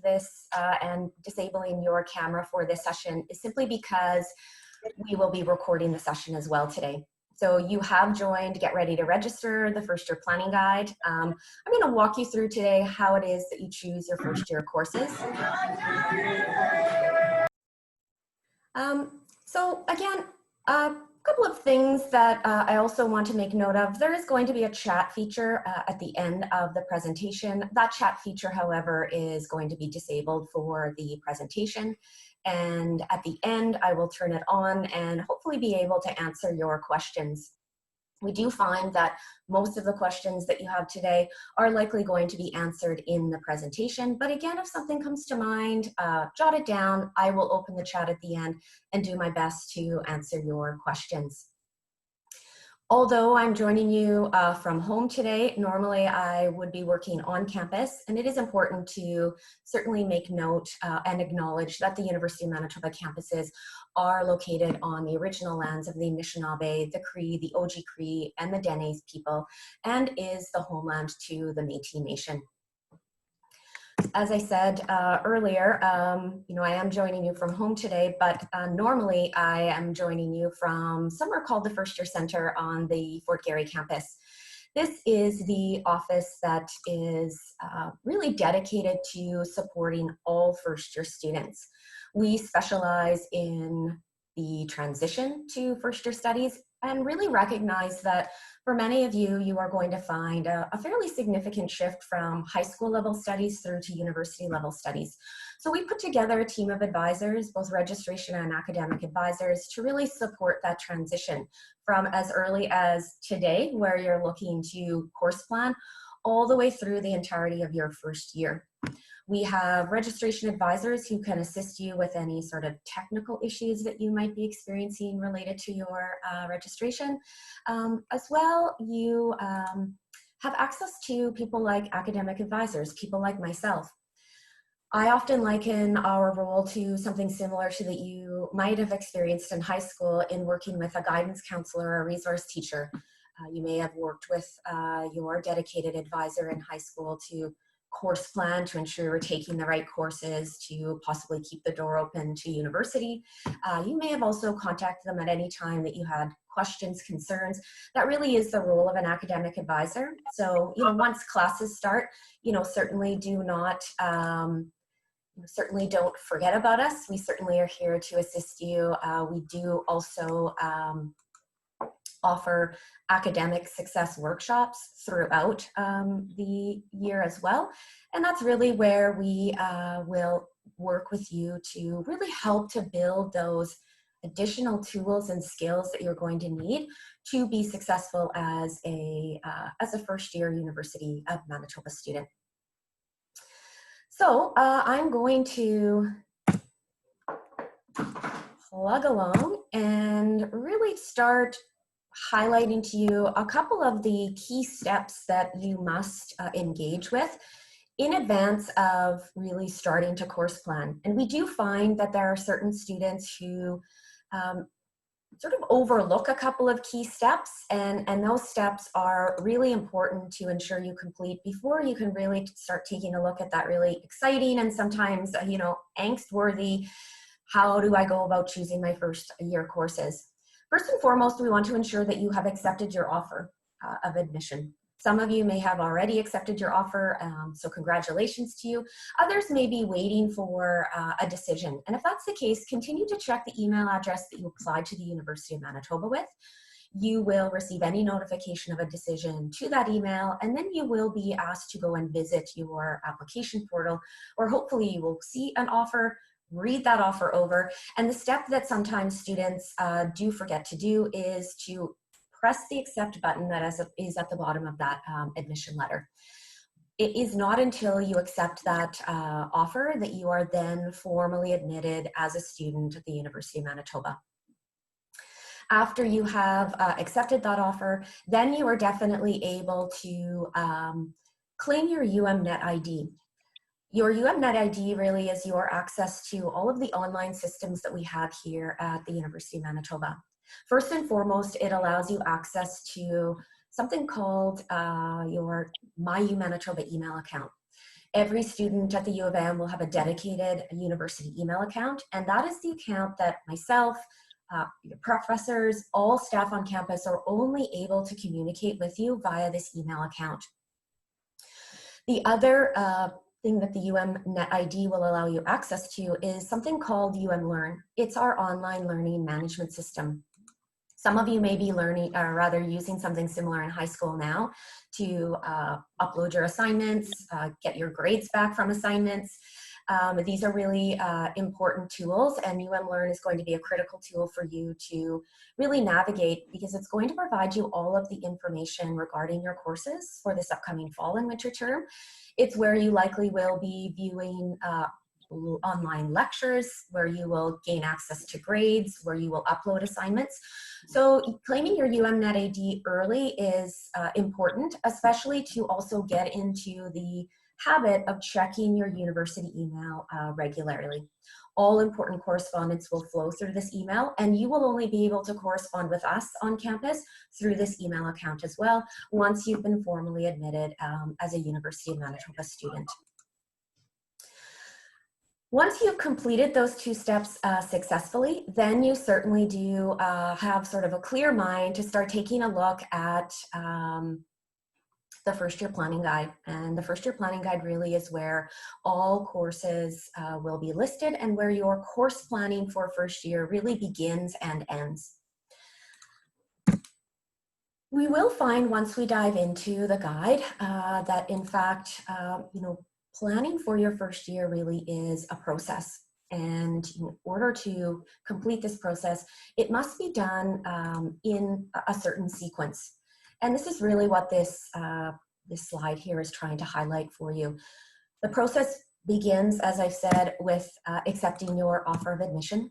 this and disabling your camera for this session is simply because we will be recording the session as well today. So you have joined Get Ready to Register, the first year planning guide. I'm going to walk you through today how it is that you choose your first year courses. So again, a couple of things that I also want to make note of. There is going to be a chat feature at the end of the presentation. That chat feature, however, is going to be disabled for the presentation. And at the end, I will turn it on and hopefully be able to answer your questions. We do find that most of the questions that you have today are likely going to be answered in the presentation. But again, if something comes to mind, jot it down. I will open the chat at the end and do my best to answer your questions. Although I'm joining you from home today, normally I would be working on campus, and it is important to certainly make note and acknowledge that the University of Manitoba campuses are located on the original lands of the Anishinaabe, the Cree, the Oji Cree, and the Dene people, and is the homeland to the Métis Nation. As I said earlier, I am joining you from home today, but normally I am joining you from somewhere called the First Year Center on the Fort Garry campus. This is the office that is really dedicated to supporting all first year students. We specialize in the transition to first year studies and really recognize that for many of you, you are going to find a fairly significant shift from high school level studies through to university level studies. So we put together a team of advisors, both registration and academic advisors, to really support that transition from as early as today, where you're looking to course plan, all the way through the entirety of your first year. We have registration advisors who can assist you with any sort of technical issues that you might be experiencing related to your registration. As well, you have access to people like academic advisors, people like myself. I often liken our role to something similar to that you might have experienced in high school in working with a guidance counselor or a resource teacher. You may have worked with your dedicated advisor in high school to course plan to ensure you're taking the right courses to possibly keep the door open to university. You may have also contacted them at any time that you had questions, concerns. That really is the role of an academic advisor. So, once classes start, certainly do not, certainly don't forget about us. We certainly are here to assist you. We do also offer academic success workshops throughout the year as well. And that's really where we will work with you to really help to build those additional tools and skills that you're going to need to be successful as a first year University of Manitoba student. So I'm going to plug along and really start highlighting to you a couple of the key steps that you must engage with in advance of really starting to course plan. And we do find that there are certain students who sort of overlook a couple of key steps, and those steps are really important to ensure you complete before you can really start taking a look at that really exciting and sometimes, angst-worthy, how do I go about choosing my first year courses? First and foremost, we want to ensure that you have accepted your offer of admission. Some of you may have already accepted your offer, so congratulations to you. Others may be waiting for a decision. And if that's the case, continue to check the email address that you applied to the University of Manitoba with. You will receive any notification of a decision to that email, and then you will be asked to go and visit your application portal, where hopefully you will see an offer, read that offer over. And the step that sometimes students do forget to do is to press the accept button that is at the bottom of that admission letter. It is not until you accept that offer that you are then formally admitted as a student at the University of Manitoba. After you have accepted that offer, then you are definitely able to claim your UMNet ID. Your UMNet ID really is your access to all of the online systems that we have here at the University of Manitoba. First and foremost, it allows you access to something called your My U Manitoba email account. Every student at the U of M will have a dedicated university email account, and that is the account that myself, your professors, all staff on campus are only able to communicate with you via this email account. The other thing that the UM Net ID will allow you access to is something called UM Learn. It's our online learning management system. Some of you may be learning, or rather using something similar in high school now to upload your assignments, get your grades back from assignments. These are really important tools, and UM Learn is going to be a critical tool for you to really navigate, because it's going to provide you all of the information regarding your courses for this upcoming fall and winter term. It's where you likely will be viewing online lectures, where you will gain access to grades, where you will upload assignments. So claiming your UMNet AD early is important, especially to also get into the habit of checking your university email regularly. All important correspondence will flow through this email, and you will only be able to correspond with us on campus through this email account as well, once you've been formally admitted as a University of Manitoba student. Once you've completed those two steps successfully, then you certainly do have sort of a clear mind to start taking a look at the first year planning guide. And the first year planning guide really is where all courses will be listed, and where your course planning for first year really begins and ends. We will find, once we dive into the guide, that in fact, planning for your first year really is a process. And in order to complete this process, it must be done in a certain sequence. And this is really what this slide here is trying to highlight for you. The process begins, as I've said, with accepting your offer of admission.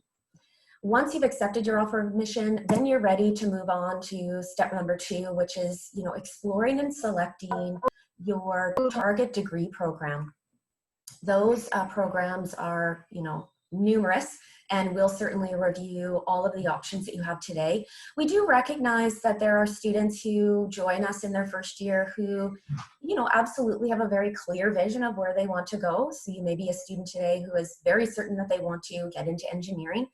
Once you've accepted your offer of admission, then you're ready to move on to step number 2, which is, exploring and selecting your target degree program. Those programs are, numerous, and we'll certainly review all of the options that you have today. We do recognize that there are students who join us in their first year who, absolutely have a very clear vision of where they want to go. So you may be a student today who is very certain that they want to get into engineering,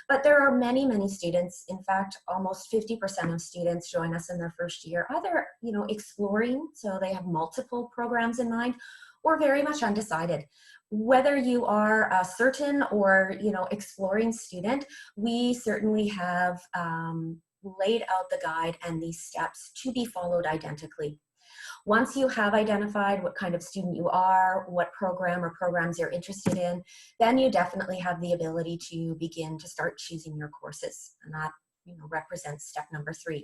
but there are many, many students, in fact, almost 50% of students join us in their first year, either, exploring, so they have multiple programs in mind, or very much undecided. Whether you are a certain or exploring student, we certainly have laid out the guide and these steps to be followed identically. Once you have identified what kind of student you are, what program or programs you're interested in, then you definitely have the ability to begin to start choosing your courses, and that represents step number 3.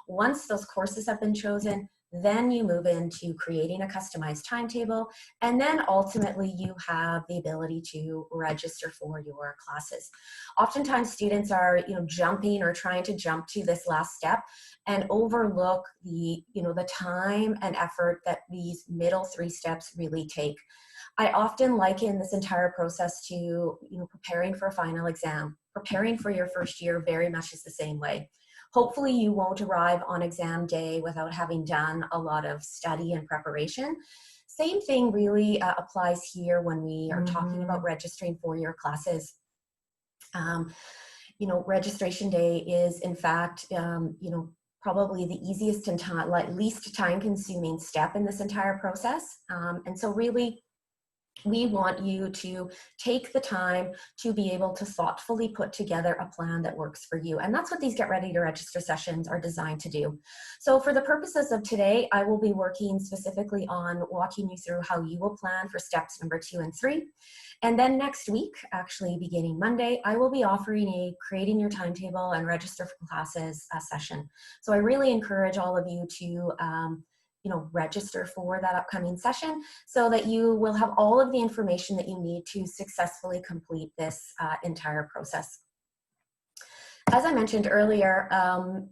Once those courses have been chosen, then you move into creating a customized timetable, and then ultimately you have the ability to register for your classes. Oftentimes students are jumping or trying to jump to this last step and overlook the the time and effort that these middle 3 steps really take. I often liken this entire process to preparing for a final exam. Preparing for your first year very much is the same way. Hopefully you won't arrive on exam day without having done a lot of study and preparation. Same thing really applies here when we are talking about registering for your classes. Registration day is in fact, probably the easiest and least time-consuming step in this entire process. And so really, we want you to take the time to be able to thoughtfully put together a plan that works for you. And that's what these Get Ready to Register sessions are designed to do. So for the purposes of today, I will be working specifically on walking you through how you will plan for steps number 2 and 3. And then next week, actually beginning Monday, I will be offering a Creating Your Timetable and Register for Classes session. So I really encourage all of you to register for that upcoming session so that you will have all of the information that you need to successfully complete this entire process. As I mentioned earlier,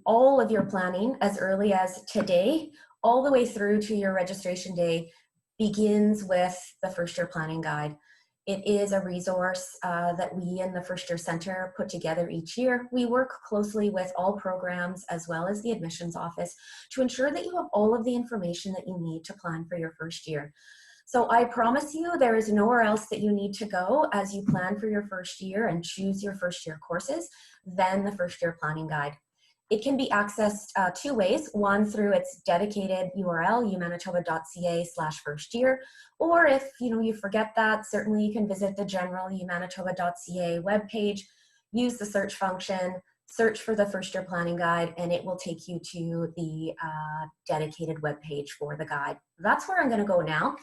all of your planning as early as today, all the way through to your registration day, begins with the First Year Planning Guide. It is a resource that we in the First Year Center put together each year. We work closely with all programs as well as the admissions office to ensure that you have all of the information that you need to plan for your first year. So I promise you there is nowhere else that you need to go as you plan for your first year and choose your first year courses than the first year planning guide. It can be accessed two ways, one through its dedicated URL, umanitoba.ca/first year, or if you forget that, certainly you can visit the general umanitoba.ca webpage, use the search function, search for the first year planning guide, and it will take you to the dedicated webpage for the guide. That's where I'm going to go now.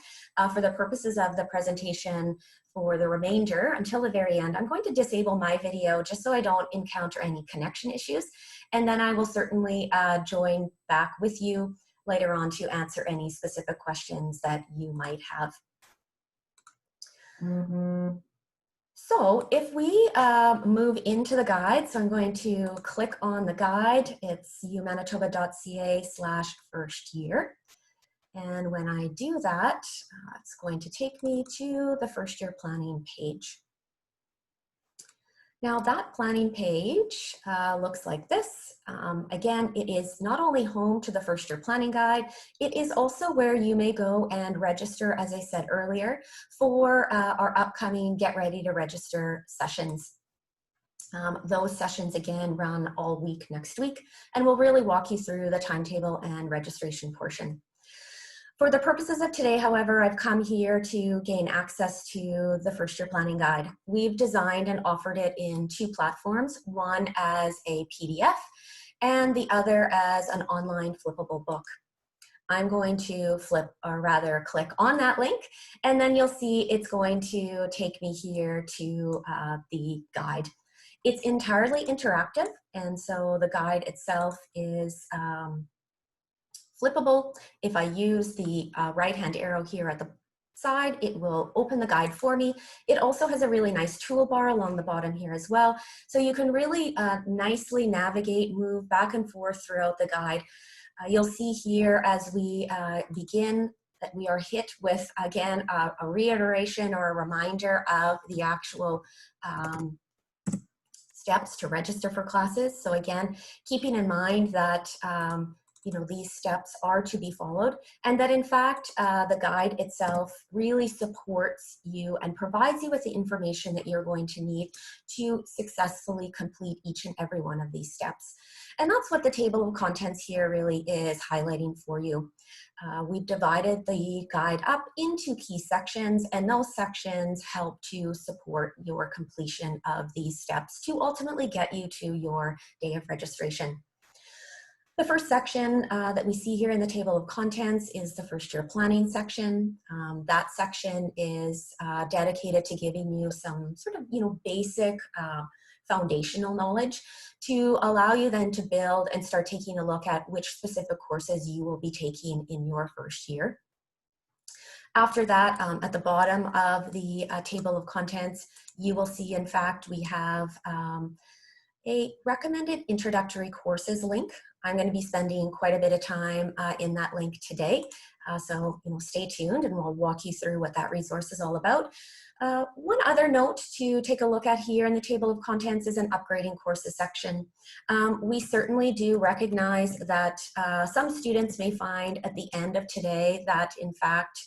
For the purposes of the presentation for the remainder until the very end, I'm going to disable my video just so I don't encounter any connection issues. And then I will certainly join back with you later on to answer any specific questions that you might have. So if we move into the guide, so I'm going to click on the guide. It's umanitoba.ca/first year. And when I do that, it's going to take me to the first year planning page. Now that planning page looks like this. Again, it is not only home to the first year planning guide, it is also where you may go and register, as I said earlier, for our upcoming Get Ready to Register sessions. Those sessions again run all week next week, and we'll really walk you through the timetable and registration portion. For the purposes of today, however, I've come here to gain access to the first year planning guide. We've designed and offered it in two platforms, one as a PDF and the other as an online flippable book. I'm going to click on that link, and then you'll see it's going to take me here to the guide. It's entirely interactive, and so the guide itself is flippable. If I use the right-hand arrow here at the side, it will open the guide for me. It also has a really nice toolbar along the bottom here as well. So you can really nicely navigate, move back and forth throughout the guide. You'll see here as we begin that we are hit with, again, a reiteration or a reminder of the actual steps to register for classes. So again, keeping in mind that these steps are to be followed, and that in fact the guide itself really supports you and provides you with the information that you're going to need to successfully complete each and every one of these steps. And that's what the table of contents here really is highlighting for you. We've divided the guide up into key sections, and those sections help to support your completion of these steps to ultimately get you to your day of registration. The first section that we see here in the table of contents is the first year planning section. That section is dedicated to giving you some sort of basic foundational knowledge to allow you then to build and start taking a look at which specific courses you will be taking in your first year. After that, at the bottom of the table of contents, you will see, in fact, we have a recommended introductory courses link. I'm going to be spending quite a bit of time in that link today. So stay tuned and we'll walk you through what that resource is all about. One other note to take a look at here in the table of contents is an upgrading courses section. We certainly do recognize that some students may find at the end of today that in fact,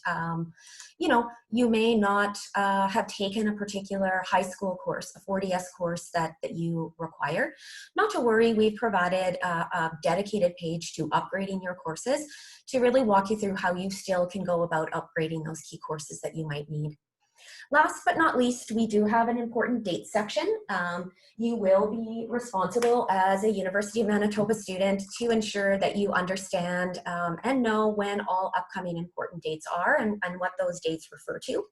you may not have taken a particular high school course, a 4DS course that you require. Not to worry, we've provided a dedicated page to upgrading your courses to really walk you through how you still can go about upgrading those key courses that you might need. Last but not least, we do have an important date section. You will be responsible as a University of Manitoba student to ensure that you understand and know when all upcoming important dates are and what those dates refer to.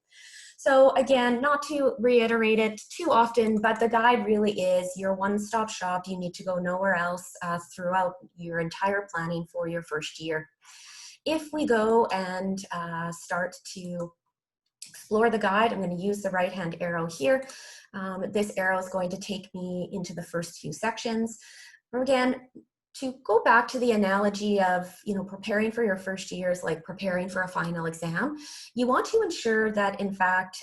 So again, not to reiterate it too often, but the guide really is your one-stop shop. You need to go nowhere else throughout your entire planning for your first year. If we go and start to explore the guide, I'm going to use the right-hand arrow here. This arrow is going to take me into the first few sections. Again, to go back to the analogy of preparing for your first year is like preparing for a final exam. You want to ensure that in fact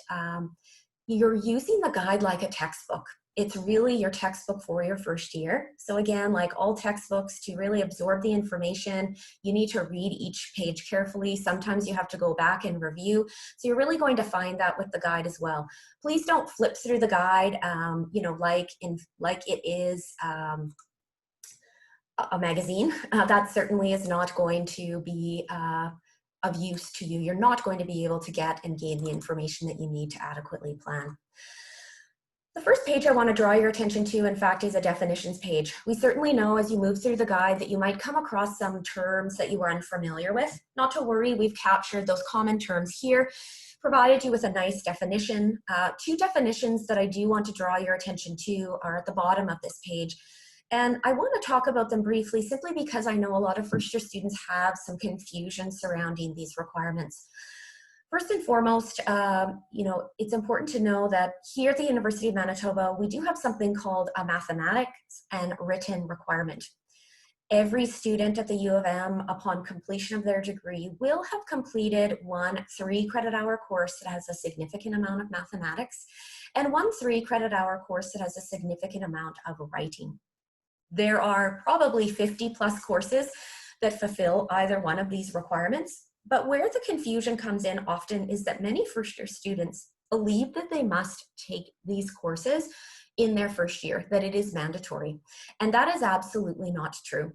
You're using the guide like a textbook. It's really your textbook for your first year. So again, like all textbooks, to really absorb the information, you need to read each page carefully. Sometimes you have to go back and review. So you're really going to find that with the guide as well. Please don't flip through the guide, you know, like it is a magazine. That certainly is not going to be of use to you. You're not going to be able to get and gain the information that you need to adequately plan. The first page I want to draw your attention to, in fact, is a definitions page. We certainly know as you move through the guide that you might come across some terms that you are unfamiliar with. Not to worry, we've captured those common terms here, provided you with a nice definition. Two definitions that I do want to draw your attention to are at the bottom of this page. And I want to talk about them briefly simply because I know a lot of first-year students have some confusion surrounding these requirements. First and foremost, you know, it's important to know that here at the University of Manitoba, we do have something called a mathematics and written requirement. Every student at the U of M, upon completion of their degree, will have completed one 3-credit-hour course that has a significant amount of mathematics and one 3-credit-hour course that has a significant amount of writing. There are probably 50+ courses that fulfill either one of these requirements. But where the confusion comes in often is that many first-year students believe that they must take these courses in their first year, that it is mandatory. And that is absolutely not true.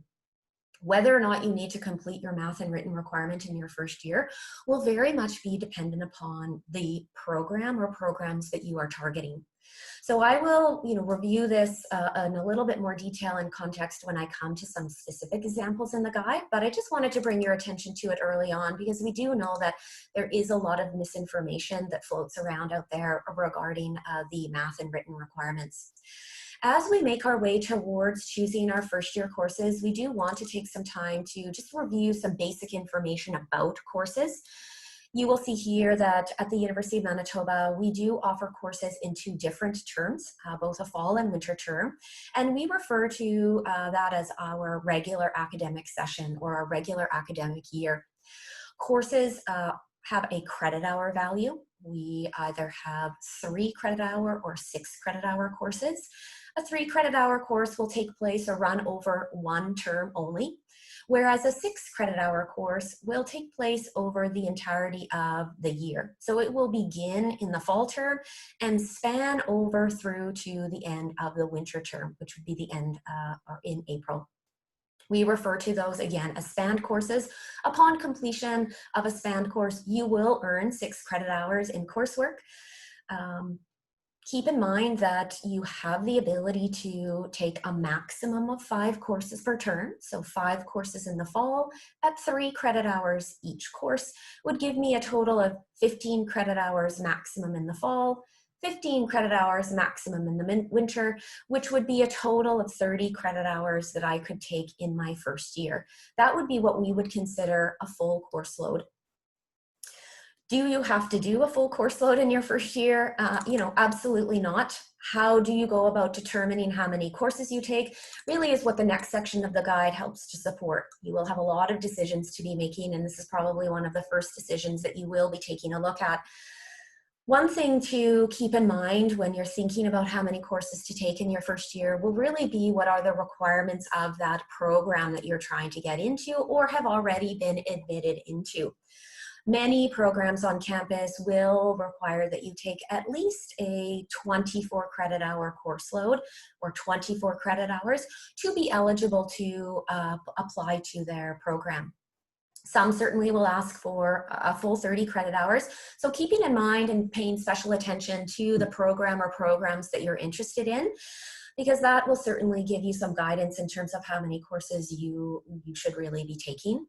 Whether or not you need to complete your math and written requirement in your first year will very much be dependent upon the program or programs that you are targeting. So I will, you know, review this in a little bit more detail and context when I come to some specific examples in the guide, but I just wanted to bring your attention to it early on because we do know that there is a lot of misinformation that floats around out there regarding the math and written requirements. As we make our way towards choosing our first year courses, we do want to take some time to just review some basic information about courses. You will see here that at the University of Manitoba, we do offer courses in 2 different terms, both a fall and winter term. And we refer to that as our regular academic session or our regular academic year. Courses have a credit hour value. We either have 3-credit-hour or 6-credit-hour courses. A 3-credit-hour course will take place or run over 1 term only, whereas a 6-credit-hour course will take place over the entirety of the year. So it will begin in the fall term and span over through to the end of the winter term, which would be the end or in April. We refer to those again as spanned courses. Upon completion of a spanned course, you will earn 6 credit hours in coursework. Keep in mind that you have the ability to take a maximum of 5 courses per term. So 5 courses in the fall at 3 credit hours each course would give me a total of 15 credit hours maximum in the fall, 15 credit hours maximum in the winter, which would be a total of 30 credit hours that I could take in my first year. That would be what we would consider a full course load. Do you have to do a full course load in your first year? You know, absolutely not. How do you go about determining how many courses you take? Really is what the next section of the guide helps to support. You will have a lot of decisions to be making, and this is probably one of the first decisions that you will be taking a look at. One thing to keep in mind when you're thinking about how many courses to take in your first year will really be what are the requirements of that program that you're trying to get into or have already been admitted into. Many programs on campus will require that you take at least a 24 credit hour course load or 24 credit hours to be eligible to apply to their program. Some certainly will ask for a full 30 credit hours. So keeping in mind and paying special attention to the program or programs that you're interested in, because that will certainly give you some guidance in terms of how many courses you should really be taking.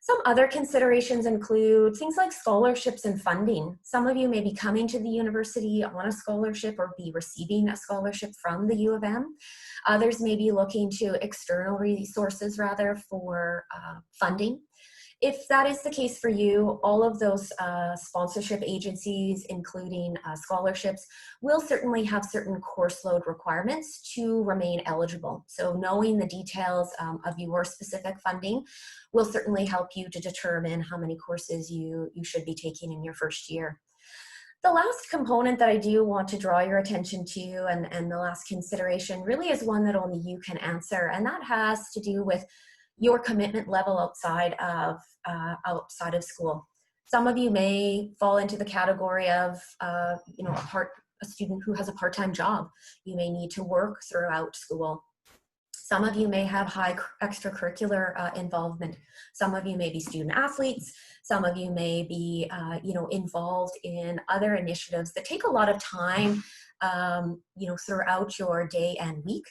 Some other considerations include things like scholarships and funding. Some of you may be coming to the university on a scholarship or be receiving a scholarship from the U of M. Others may be looking to external resources rather for funding. If that is the case for you, all of those sponsorship agencies, including scholarships, will certainly have certain course load requirements to remain eligible. So knowing the details of your specific funding will certainly help you to determine how many courses you should be taking in your first year. The last component that I do want to draw your attention to, and the last consideration, really is one that only you can answer, and that has to do with your commitment level outside of school. Some of you may fall into the category of a student who has a part-time job. You may need to work throughout school. Some of you may have high extracurricular involvement. Some of you may be student athletes. Some of you may be, involved in other initiatives that take a lot of time, throughout your day and week.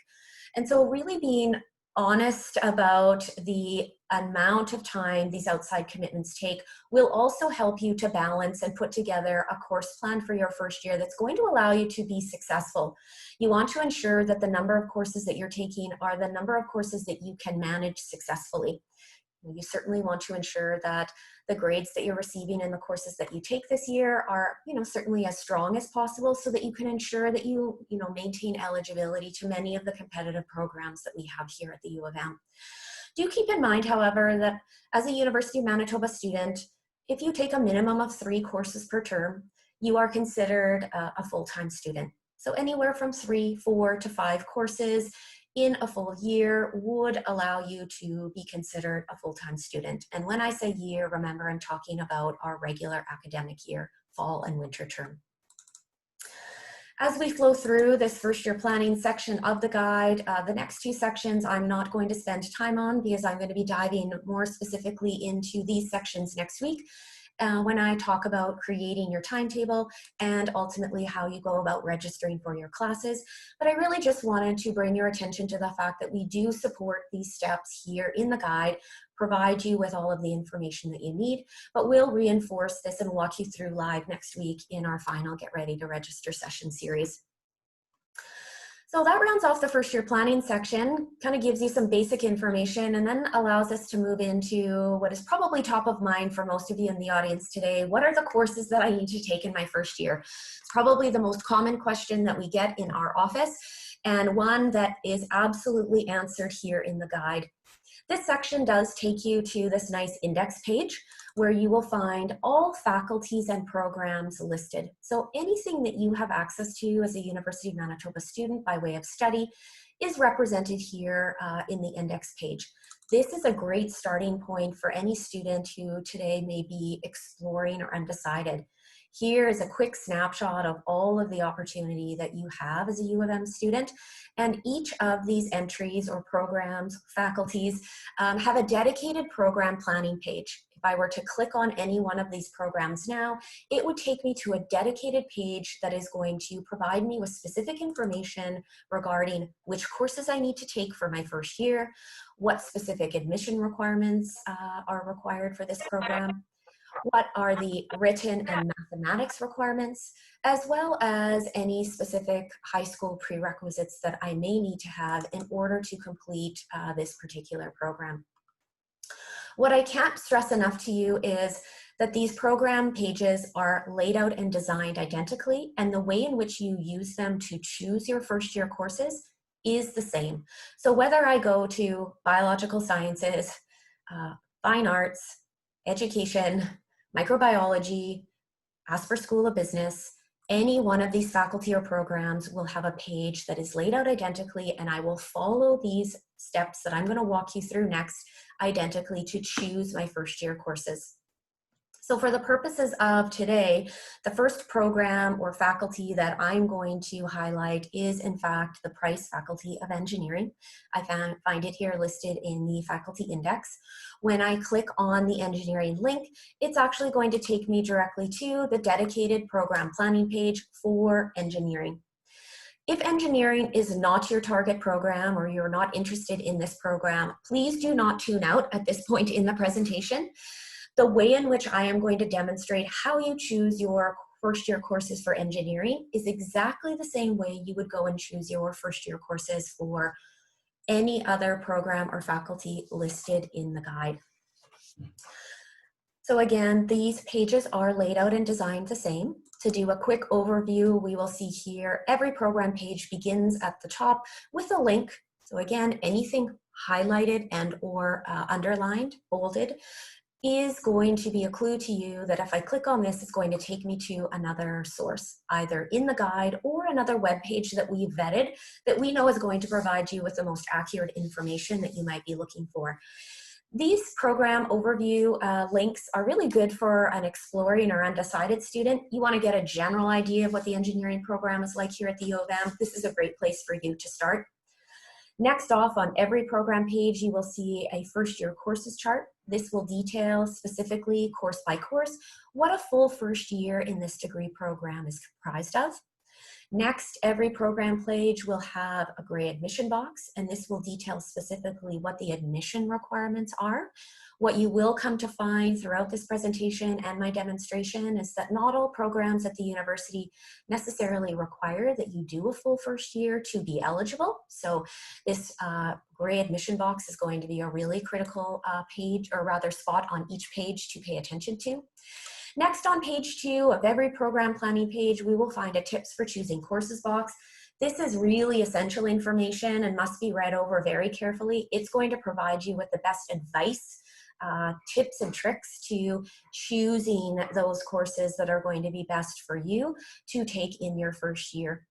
And so really being honest about the amount of time these outside commitments take will also help you to balance and put together a course plan for your first year that's going to allow you to be successful. You want to ensure that the number of courses that you're taking are the number of courses that you can manage successfully. You certainly want to ensure that the grades that you're receiving in the courses that you take this year are, certainly as strong as possible, so that you can ensure that you maintain eligibility to many of the competitive programs that we have here at the U of M. Do keep in mind, however, that as a University of Manitoba student, if you take a minimum of 3 courses per term, you are considered a full-time student. So anywhere from 3, 4 to 5 courses in a full year would allow you to be considered a full-time student. And when I say year, remember I'm talking about our regular academic year, fall and winter term. As we flow through this first year planning section of the guide, the next 2 sections I'm not going to spend time on, because I'm going to be diving more specifically into these sections next week when I talk about creating your timetable and ultimately how you go about registering for your classes. But I really just wanted to bring your attention to the fact that we do support these steps here in the guide, provide you with all of the information that you need, but we'll reinforce this and walk you through live next week in our final Get Ready to Register session series. So that rounds off the first year planning section, kind of gives you some basic information, and then allows us to move into what is probably top of mind for most of you in the audience today. What are the courses that I need to take in my first year? It's probably the most common question that we get in our office, and one that is absolutely answered here in the guide. This section does take you to this nice index page where you will find all faculties and programs listed. So anything that you have access to as a University of Manitoba student by way of study is represented here in the index page. This is a great starting point for any student who today may be exploring or undecided. Here is a quick snapshot of all of the opportunity that you have as a U of M student, and each of these entries or programs, faculties, have a dedicated program planning page. If I were to click on any one of these programs now, it would take me to a dedicated page that is going to provide me with specific information regarding which courses I need to take for my first year, what specific admission requirements are required for this program, what are the written and mathematics requirements, as well as any specific high school prerequisites that I may need to have in order to complete this particular program. What I can't stress enough to you is that these program pages are laid out and designed identically, and the way in which you use them to choose your first year courses is the same. So whether I go to biological sciences, fine arts, education, microbiology, Asper School of Business, any one of these faculty or programs will have a page that is laid out identically, and I will follow these steps that I'm going to walk you through next identically to choose my first year courses. So for the purposes of today, the first program or faculty that I'm going to highlight is in fact the Price Faculty of Engineering. I find it here listed in the faculty index. When I click on the engineering link, it's actually going to take me directly to the dedicated program planning page for engineering. If engineering is not your target program or you're not interested in this program, please do not tune out at this point in the presentation. The way in which I am going to demonstrate how you choose your first year courses for engineering is exactly the same way you would go and choose your first year courses for any other program or faculty listed in the guide. So again, these pages are laid out and designed the same. To do a quick overview, we will see here every program page begins at the top with a link. So again, anything highlighted and or underlined, bolded, is going to be a clue to you that if I click on this, it's going to take me to another source, either in the guide or another web page that we've vetted that we know is going to provide you with the most accurate information that you might be looking for. These program overview links are really good for an exploring or undecided student. You want to get a general idea of what the engineering program is like here at the U of M. This is a great place for you to start. Next off, on every program page, you will see a first year courses chart. This will detail specifically course by course what a full first year in this degree program is comprised of. Next, every program page will have a gray admission box, and this will detail specifically what the admission requirements are. What you will come to find throughout this presentation and my demonstration is that not all programs at the university necessarily require that you do a full first year to be eligible. So this gray admission box is going to be a really critical page, or rather spot on each page to pay attention to. Next, on page 2 of every program planning page, we will find a tips for choosing courses box. This is really essential information and must be read over very carefully. It's going to provide you with the best advice, tips and tricks to choosing those courses that are going to be best for you to take in your first year.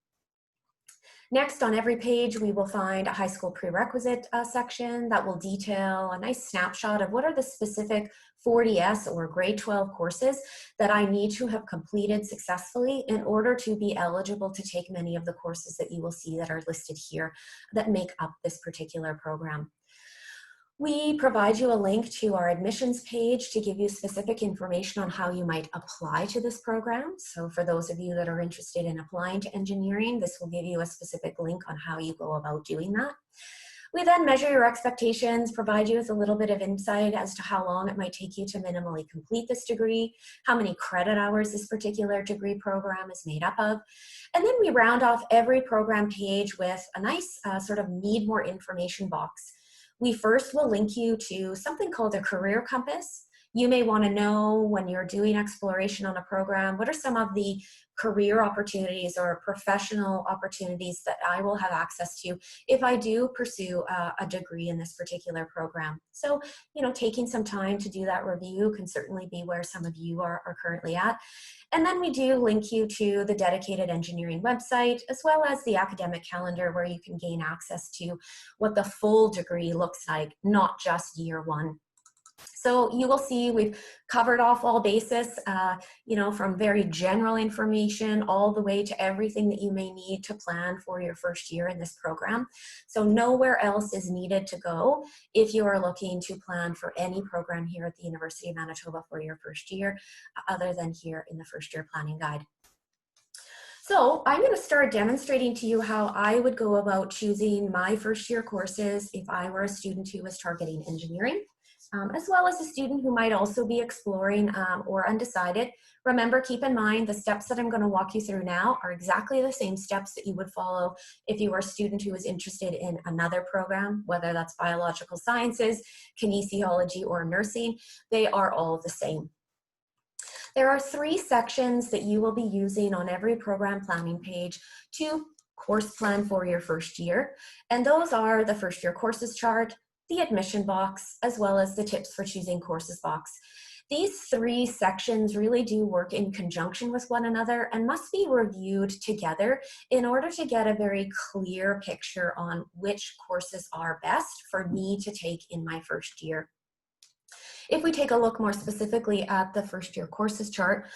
Next, on every page, we will find a high school prerequisite section that will detail a nice snapshot of what are the specific 40S or grade 12 courses that I need to have completed successfully in order to be eligible to take many of the courses that you will see that are listed here that make up this particular program. We provide you a link to our admissions page to give you specific information on how you might apply to this program. So for those of you that are interested in applying to engineering, this will give you a specific link on how you go about doing that. We then measure your expectations, provide you with a little bit of insight as to how long it might take you to minimally complete this degree, how many credit hours this particular degree program is made up of. And then we round off every program page with a nice sort of need more information box. We first will link you to something called a career compass. You may want to know when you're doing exploration on a program, what are some of the career opportunities or professional opportunities that I will have access to if I do pursue a degree in this particular program. So, taking some time to do that review can certainly be where some of you are currently at. And then we do link you to the dedicated engineering website, as well as the academic calendar where you can gain access to what the full degree looks like, not just year one. So you will see we've covered off all bases, from very general information all the way to everything that you may need to plan for your first year in this program. So nowhere else is needed to go if you are looking to plan for any program here at the University of Manitoba for your first year, other than here in the first year planning guide. So I'm going to start demonstrating to you how I would go about choosing my first year courses if I were a student who was targeting engineering. As well as a student who might also be exploring or undecided. Remember, keep in mind the steps that I'm going to walk you through now are exactly the same steps that you would follow if you were a student who was interested in another program, whether that's biological sciences, kinesiology, or nursing. They are all the same. There are 3 sections that you will be using on every program planning page to course plan for your first year, and those are the first year courses chart, the admission box, as well as the tips for choosing courses box. These 3 sections really do work in conjunction with one another and must be reviewed together in order to get a very clear picture on which courses are best for me to take in my first year. If we take a look more specifically at the first year courses chart,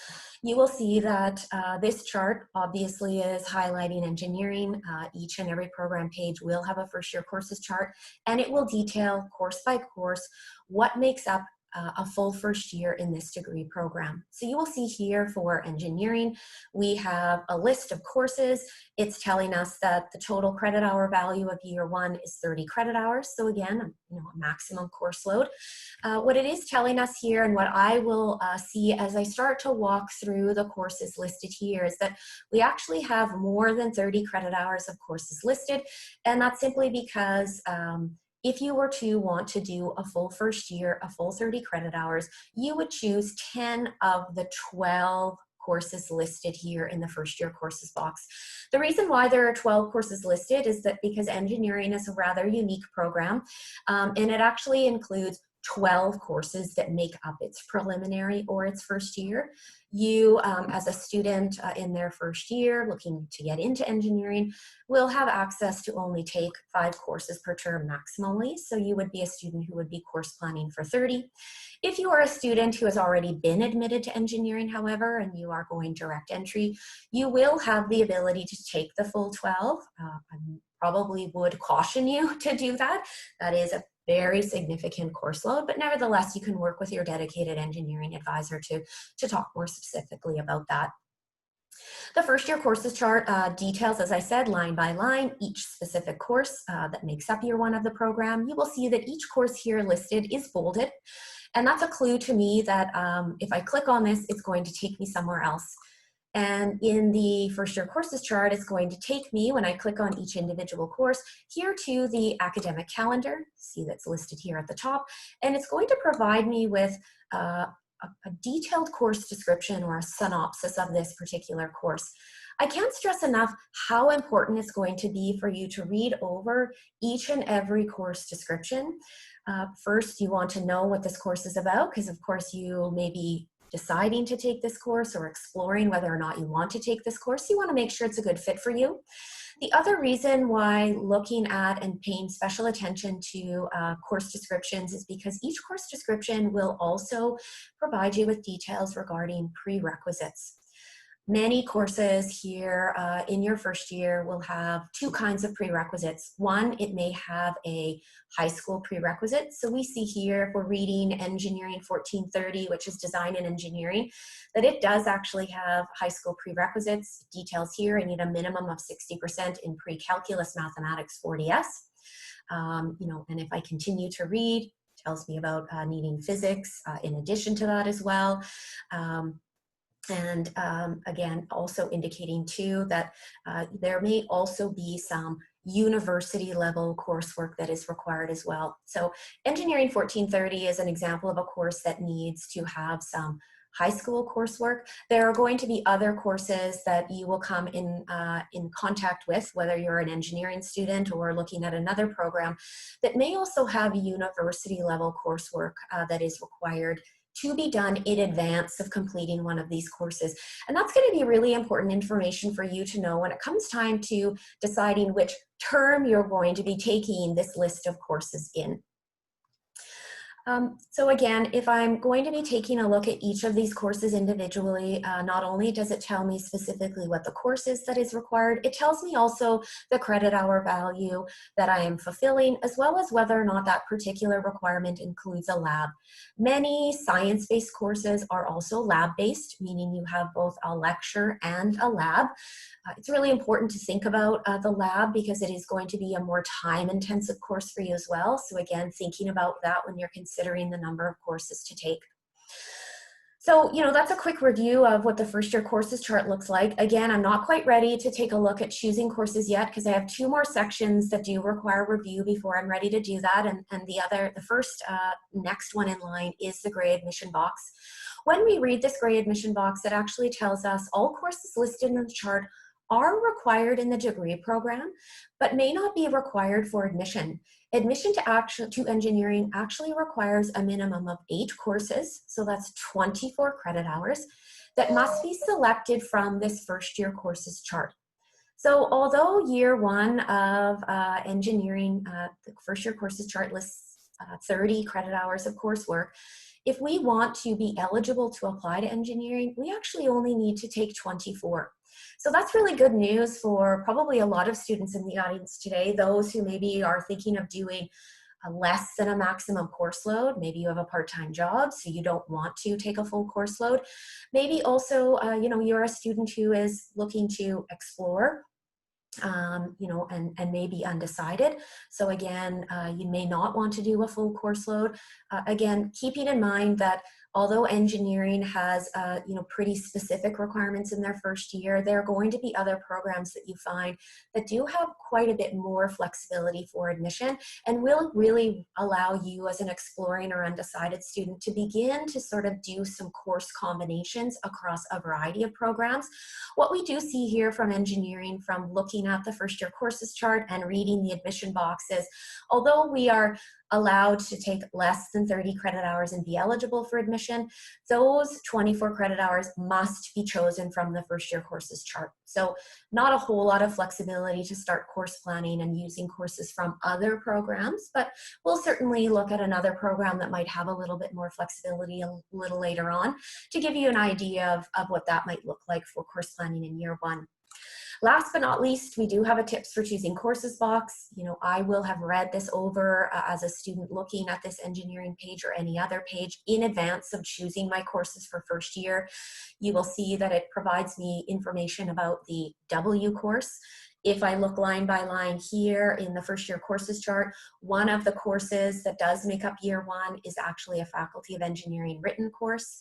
you will see that this chart obviously is highlighting engineering. Each and every program page will have a first year courses chart, and it will detail course by course what makes up a full first year in this degree program. So you will see here for engineering, we have a list of courses. It's telling us that the total credit hour value of year 1 is 30 credit hours. So again, a maximum course load. What it is telling us here, and what I will see as I start to walk through the courses listed here, is that we actually have more than 30 credit hours of courses listed. And that's simply because if you were to want to do a full first year, a full 30 credit hours, you would choose 10 of the 12 courses listed here in the first year courses box. The reason why there are 12 courses listed is that because engineering is a rather unique program, and it actually includes 12 courses that make up its preliminary or its first year. You, as a student in their first year looking to get into engineering, will have access to only take 5 courses per term maximally. So you would be a student who would be course planning for 30. If you are a student who has already been admitted to engineering, however, and you are going direct entry, you will have the ability to take the full 12. I probably would caution you to do that. That is a very significant course load, but nevertheless, you can work with your dedicated engineering advisor to talk more specifically about that. The first year courses chart details, as I said, line by line, each specific course that makes up year 1 of the program. You will see that each course here listed is bolded, and that's a clue to me that if I click on this, it's going to take me somewhere else. And in the first year courses chart, it's going to take me, when I click on each individual course, here to the academic calendar. See, that's listed here at the top. And it's going to provide me with a detailed course description or a synopsis of this particular course. I can't stress enough how important it's going to be for you to read over each and every course description. First, you want to know what this course is about, because of course you may be deciding to take this course or exploring whether or not you want to take this course. You want to make sure it's a good fit for you. The other reason why looking at and paying special attention to course descriptions is because each course description will also provide you with details regarding prerequisites. Many courses here in your first year will have 2 kinds of prerequisites. One, it may have a high school prerequisite. So we see here, if we're reading Engineering 1430, which is design and engineering, that it does actually have high school prerequisites. Details here, I need a minimum of 60% in pre-calculus mathematics 40S. And if I continue to read, it tells me about needing physics in addition to that as well. Again, also indicating too that there may also be some university level coursework that is required as well. So Engineering 1430 is an example of a course that needs to have some high school coursework. There are going to be other courses that you will come in contact with, whether you're an engineering student or looking at another program, that may also have university level coursework that is required to be done in advance of completing one of these courses. And that's going to be really important information for you to know when it comes time to deciding which term you're going to be taking this list of courses in. So again, if I'm going to be taking a look at each of these courses individually, not only does it tell me specifically what the course is that is required, it tells me also the credit hour value that I am fulfilling, as well as whether or not that particular requirement includes a lab. Many science-based courses are also lab-based, meaning you have both a lecture and a lab. It's really important to think about the lab because it is going to be a more time-intensive course for you as well. So again, thinking about that when you're considering the number of courses to take. So, that's a quick review of what the first year courses chart looks like. Again, I'm not quite ready to take a look at choosing courses yet because I have 2 more sections that do require review before I'm ready to do that. And the first next one in line is the gray admission box. When we read this gray admission box, it actually tells us all courses listed in the chart are required in the degree program, but may not be required for admission. Admission to engineering actually requires a minimum of 8 courses, so that's 24 credit hours, that must be selected from this first year courses chart. So although year 1 of engineering, the first year courses chart lists 30 credit hours of coursework, if we want to be eligible to apply to engineering, we actually only need to take 24. So that's really good news for probably a lot of students in the audience today, those who maybe are thinking of doing less than a maximum course load. Maybe you have a part-time job, so you don't want to take a full course load. Maybe also, you're a student who is looking to explore, and maybe undecided. So again, you may not want to do a full course load. Again, keeping in mind that although engineering has, pretty specific requirements in their first year, there are going to be other programs that you find that do have quite a bit more flexibility for admission and will really allow you as an exploring or undecided student to begin to sort of do some course combinations across a variety of programs. What we do see here from engineering, from looking at the first year courses chart and reading the admission boxes, although we are allowed to take less than 30 credit hours and be eligible for admission, those 24 credit hours must be chosen from the first year courses chart. So not a whole lot of flexibility to start course planning and using courses from other programs, but we'll certainly look at another program that might have a little bit more flexibility a little later on to give you an idea of what that might look like for course planning in year one. Last but not least, we do have a tips for choosing courses box. You know, I will have read this over as a student looking at this engineering page or any other page in advance of choosing my courses for first year. You will see that it provides me information about the W course. If I look line by line here in the first year courses chart, one of the courses that does make up year one is actually a Faculty of Engineering written course.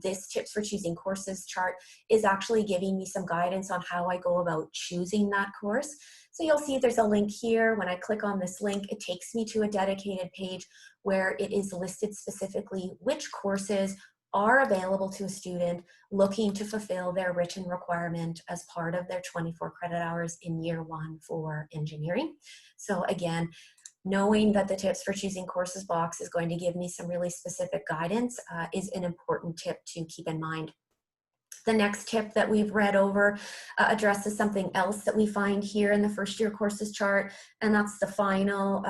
This tips for choosing courses chart is actually giving me some guidance on how I go about choosing that course. So you'll see there's a link here. When I click on this link, it takes me to a dedicated page where it is listed specifically which courses are available to a student looking to fulfill their written requirement as part of their 24 credit hours in year one for engineering. So again, knowing that the tips for choosing courses box is going to give me some really specific guidance is an important tip to keep in mind. The next tip that we've read over addresses something else that we find here in the first year courses chart, and that's the final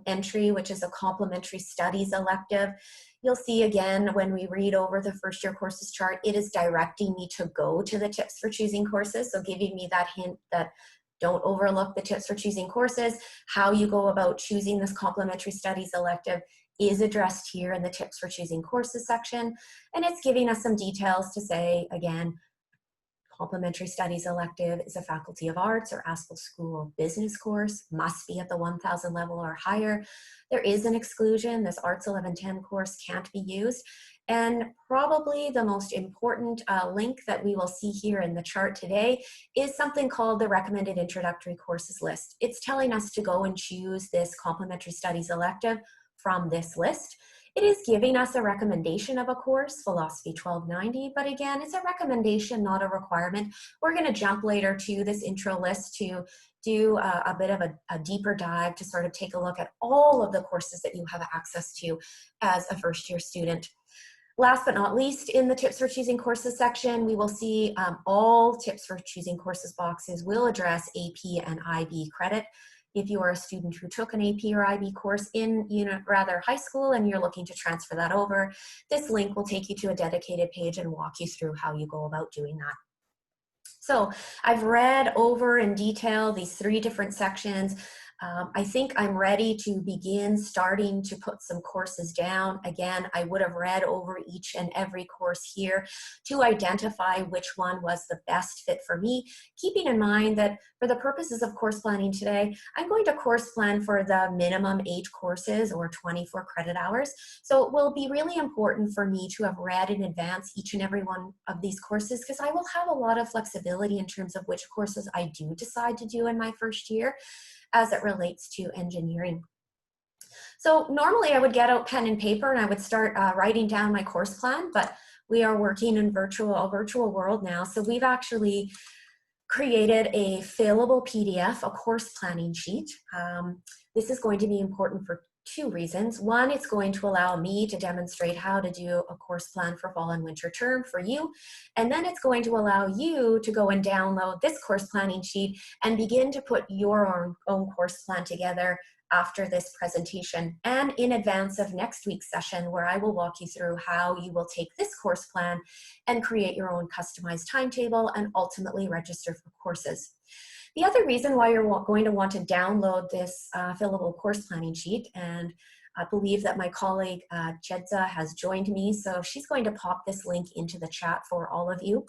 entry, which is a complementary studies elective. You'll see again when we read over the first year courses chart, it is directing me to go to the tips for choosing courses, so giving me that hint that don't overlook the tips for choosing courses. How you go about choosing this complementary studies elective is addressed here in the tips for choosing courses section. And it's giving us some details to say, again, complementary studies elective is a Faculty of Arts or Aspel School of Business course, must be at the 1000 level or higher. There is an exclusion. This Arts 1110 course can't be used. And probably the most important link that we will see here in the chart today is something called the Recommended Introductory Courses list. It's telling us to go and choose this complementary studies elective from this list. It is giving us a recommendation of a course, Philosophy 1290, but again, it's a recommendation, not a requirement. We're going to jump later to this intro list to do a bit of a deeper dive to sort of take a look at all of the courses that you have access to as a first year student. Last but not least, in the tips for choosing courses section, we will see all tips for choosing courses boxes will address AP and IB credit. If you are a student who took an AP or IB course in high school and you're looking to transfer that over, this link will take you to a dedicated page and walk you through how you go about doing that. So I've read over in detail these 3 different sections. I think I'm ready to begin starting to put some courses down. Again, I would have read over each and every course here to identify which one was the best fit for me, keeping in mind that for the purposes of course planning today, I'm going to course plan for the minimum 8 courses or 24 credit hours. So it will be really important for me to have read in advance each and every one of these courses because I will have a lot of flexibility in terms of which courses I do decide to do in my first year as it relates to engineering. So normally I would get out pen and paper and I would start writing down my course plan, but we are working in a virtual world now. So we've actually created a fillable PDF, a course planning sheet. This is going to be important for 2 reasons. One, it's going to allow me to demonstrate how to do a course plan for fall and winter term for you. And then it's going to allow you to go and download this course planning sheet and begin to put your own course plan together after this presentation and in advance of next week's session, where I will walk you through how you will take this course plan and create your own customized timetable and ultimately register for courses. The other reason why you're going to want to download this fillable course planning sheet, and I believe that my colleague Jedza has joined me, so she's going to pop this link into the chat for all of you.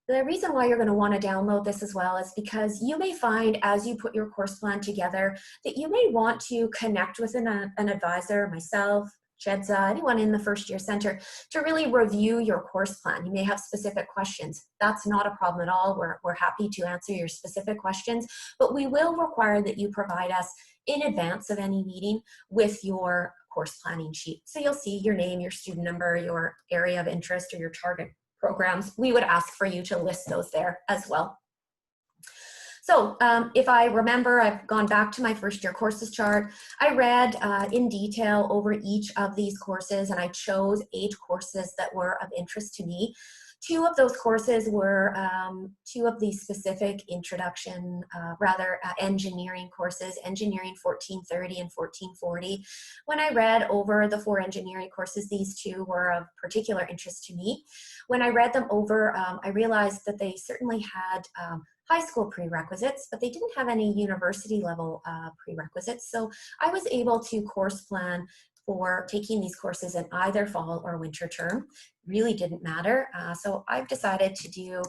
The reason why you're going to want to download this as well is because you may find as you put your course plan together that you may want to connect with an advisor, myself, Jedza, anyone in the first year center, to really review your course plan. You may have specific questions. That's not a problem at all. We're happy to answer your specific questions, but we will require that you provide us in advance of any meeting with your course planning sheet. So you'll see your name, your student number, your area of interest, or your target programs. We would ask for you to list those there as well. So if I remember, I've gone back to my first year courses chart. I read in detail over each of these courses, and I chose 8 courses that were of interest to me. 2 of those courses were 2 of the specific introduction, engineering courses, Engineering 1430 and 1440. When I read over the 4 engineering courses, these 2 were of particular interest to me. When I read them over, I realized that they certainly had high school prerequisites, but they didn't have any university level prerequisites. So I was able to course plan for taking these courses in either fall or winter term. Really didn't matter. So I've decided to do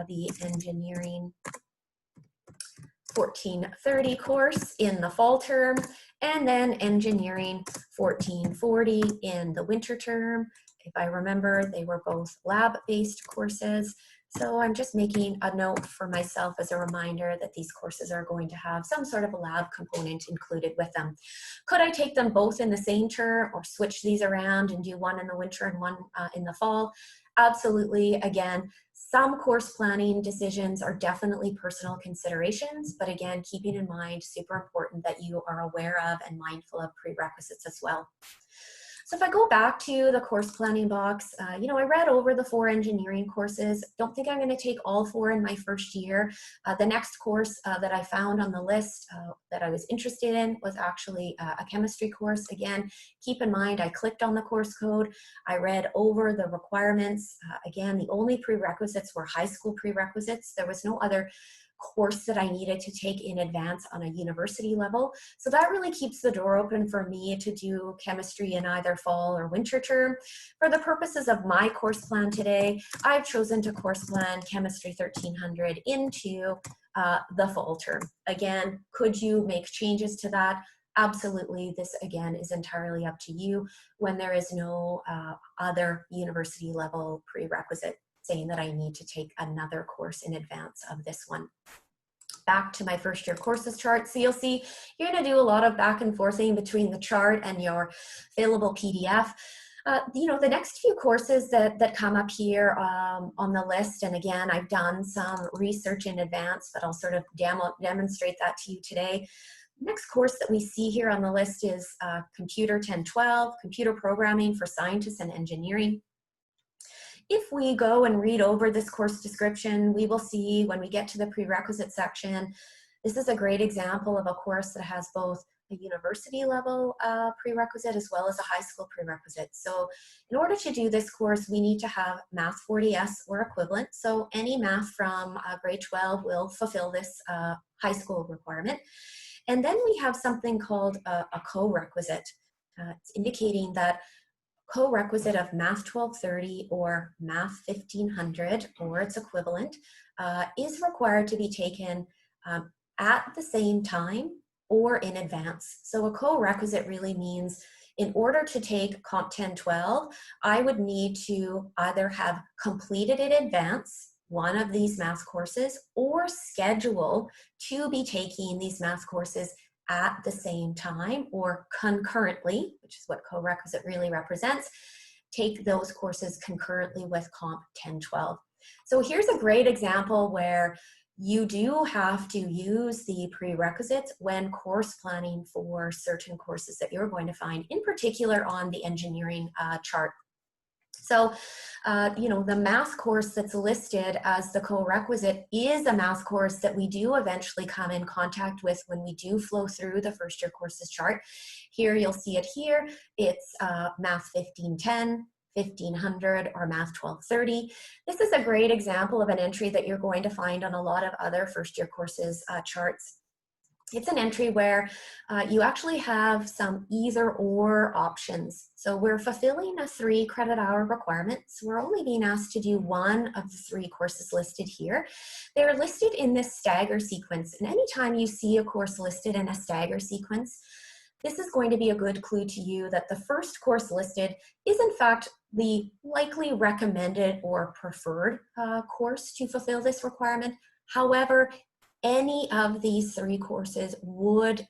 the Engineering 1430 course in the fall term, and then Engineering 1440 in the winter term. If I remember, they were both lab-based courses. So I'm just making a note for myself as a reminder that these courses are going to have some sort of a lab component included with them. Could I take them both in the same term or switch these around and do one in the winter and one in the fall? Absolutely. Again, some course planning decisions are definitely personal considerations, but again, keeping in mind, super important that you are aware of and mindful of prerequisites as well. So if I go back to the course planning box, I read over the 4 engineering courses. Don't think I'm going to take all 4 in my first year. The next course that I found on the list that I was interested in was actually a chemistry course. Again, keep in mind, I clicked on the course code. I read over the requirements. Again, the only prerequisites were high school prerequisites. There was no other course that I needed to take in advance on a university level. So that really keeps the door open for me to do chemistry in either fall or winter term. For the purposes of my course plan today, I've chosen to course plan Chemistry 1300 into the fall term. Again, could you make changes to that? Absolutely. This, again, is entirely up to you when there is no other university level prerequisite saying that I need to take another course in advance of this one. Back to my first year courses chart. So you'll see you're going to do a lot of back and forthing between the chart and your available PDF. The next few courses that come up here on the list, and again, I've done some research in advance, but I'll sort of demonstrate that to you today. Next course that we see here on the list is Computer 1012, Computer Programming for Scientists and Engineering. If we go and read over this course description, we will see when we get to the prerequisite section, this is a great example of a course that has both a university level prerequisite as well as a high school prerequisite. So in order to do this course, we need to have Math 40S or equivalent. So any math from grade 12 will fulfill this high school requirement. And then we have something called a co-requisite. It's indicating that co-requisite of Math 1230 or Math 1500 or its equivalent is required to be taken at the same time or in advance. So a co-requisite really means in order to take Comp 1012, I would need to either have completed in advance one of these math courses or schedule to be taking these math courses at the same time or concurrently, which is what co-requisite really represents, take those courses concurrently with Comp 1012. So here's a great example where you do have to use the prerequisites when course planning for certain courses that you're going to find, in particular on the engineering chart. So, the math course that's listed as the co-requisite is a math course that we do eventually come in contact with when we do flow through the first year courses chart. Here, you'll see it here. It's Math 1510, 1500, or Math 1230. This is a great example of an entry that you're going to find on a lot of other first year courses charts. It's an entry where you actually have some either or options. So we're fulfilling a 3 credit hour requirement. So we're only being asked to do one of the 3 courses listed here. They're listed in this stagger sequence. And anytime you see a course listed in a stagger sequence, this is going to be a good clue to you that the first course listed is in fact the likely recommended or preferred course to fulfill this requirement. However, any of these 3 courses would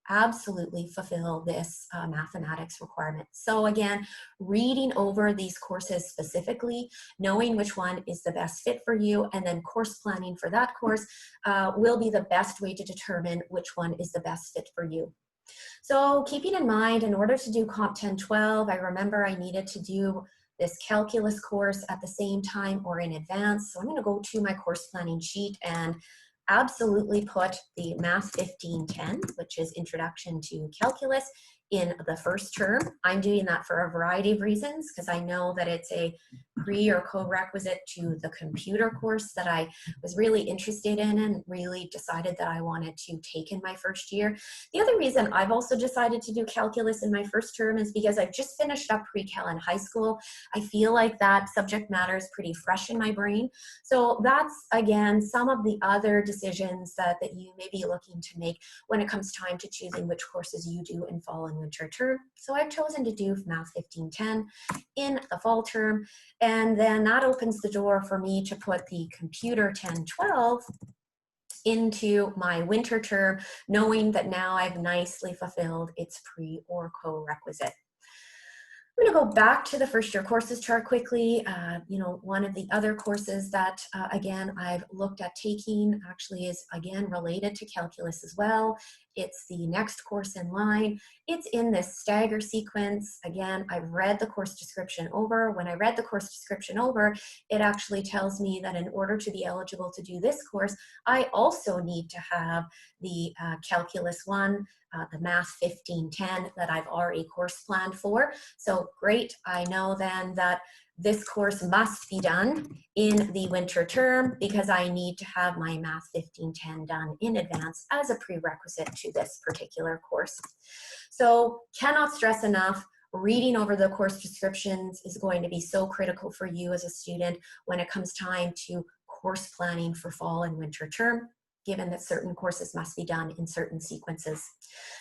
absolutely fulfill this mathematics requirement. So again, reading over these courses specifically, knowing which one is the best fit for you, and then course planning for that course will be the best way to determine which one is the best fit for you. So keeping in mind, in order to do Comp 1012, I remember I needed to do this calculus course at the same time or in advance. So I'm going to go to my course planning sheet and absolutely put the Math 1510, which is Introduction to Calculus, in the first term. I'm doing that for a variety of reasons because I know that it's a pre or co-requisite to the computer course that I was really interested in and really decided that I wanted to take in my first year. The other reason I've also decided to do calculus in my first term is because I've just finished up pre-cal in high school. I feel like that subject matter is pretty fresh in my brain. So that's, again, some of the other decisions that you may be looking to make when it comes time to choosing which courses you do in fall and winter term. So I've chosen to do Math 1510 in the fall term, and then that opens the door for me to put the Computer 1012 into my winter term, knowing that now I've nicely fulfilled its pre or co-requisite. I'm going to go back to the first year courses chart quickly. One of the other courses that, again, I've looked at taking actually is, again, related to calculus as well. It's the next course in line. It's in this stagger sequence. Again, I've read the course description over. When I read the course description over, it actually tells me that in order to be eligible to do this course, I also need to have the Calculus 1, the Math 1510 that I've already course planned for. So great, I know then that this course must be done in the winter term because I need to have my Math 1510 done in advance as a prerequisite to this particular course. So cannot stress enough, reading over the course descriptions is going to be so critical for you as a student when it comes time to course planning for fall and winter term, given that certain courses must be done in certain sequences.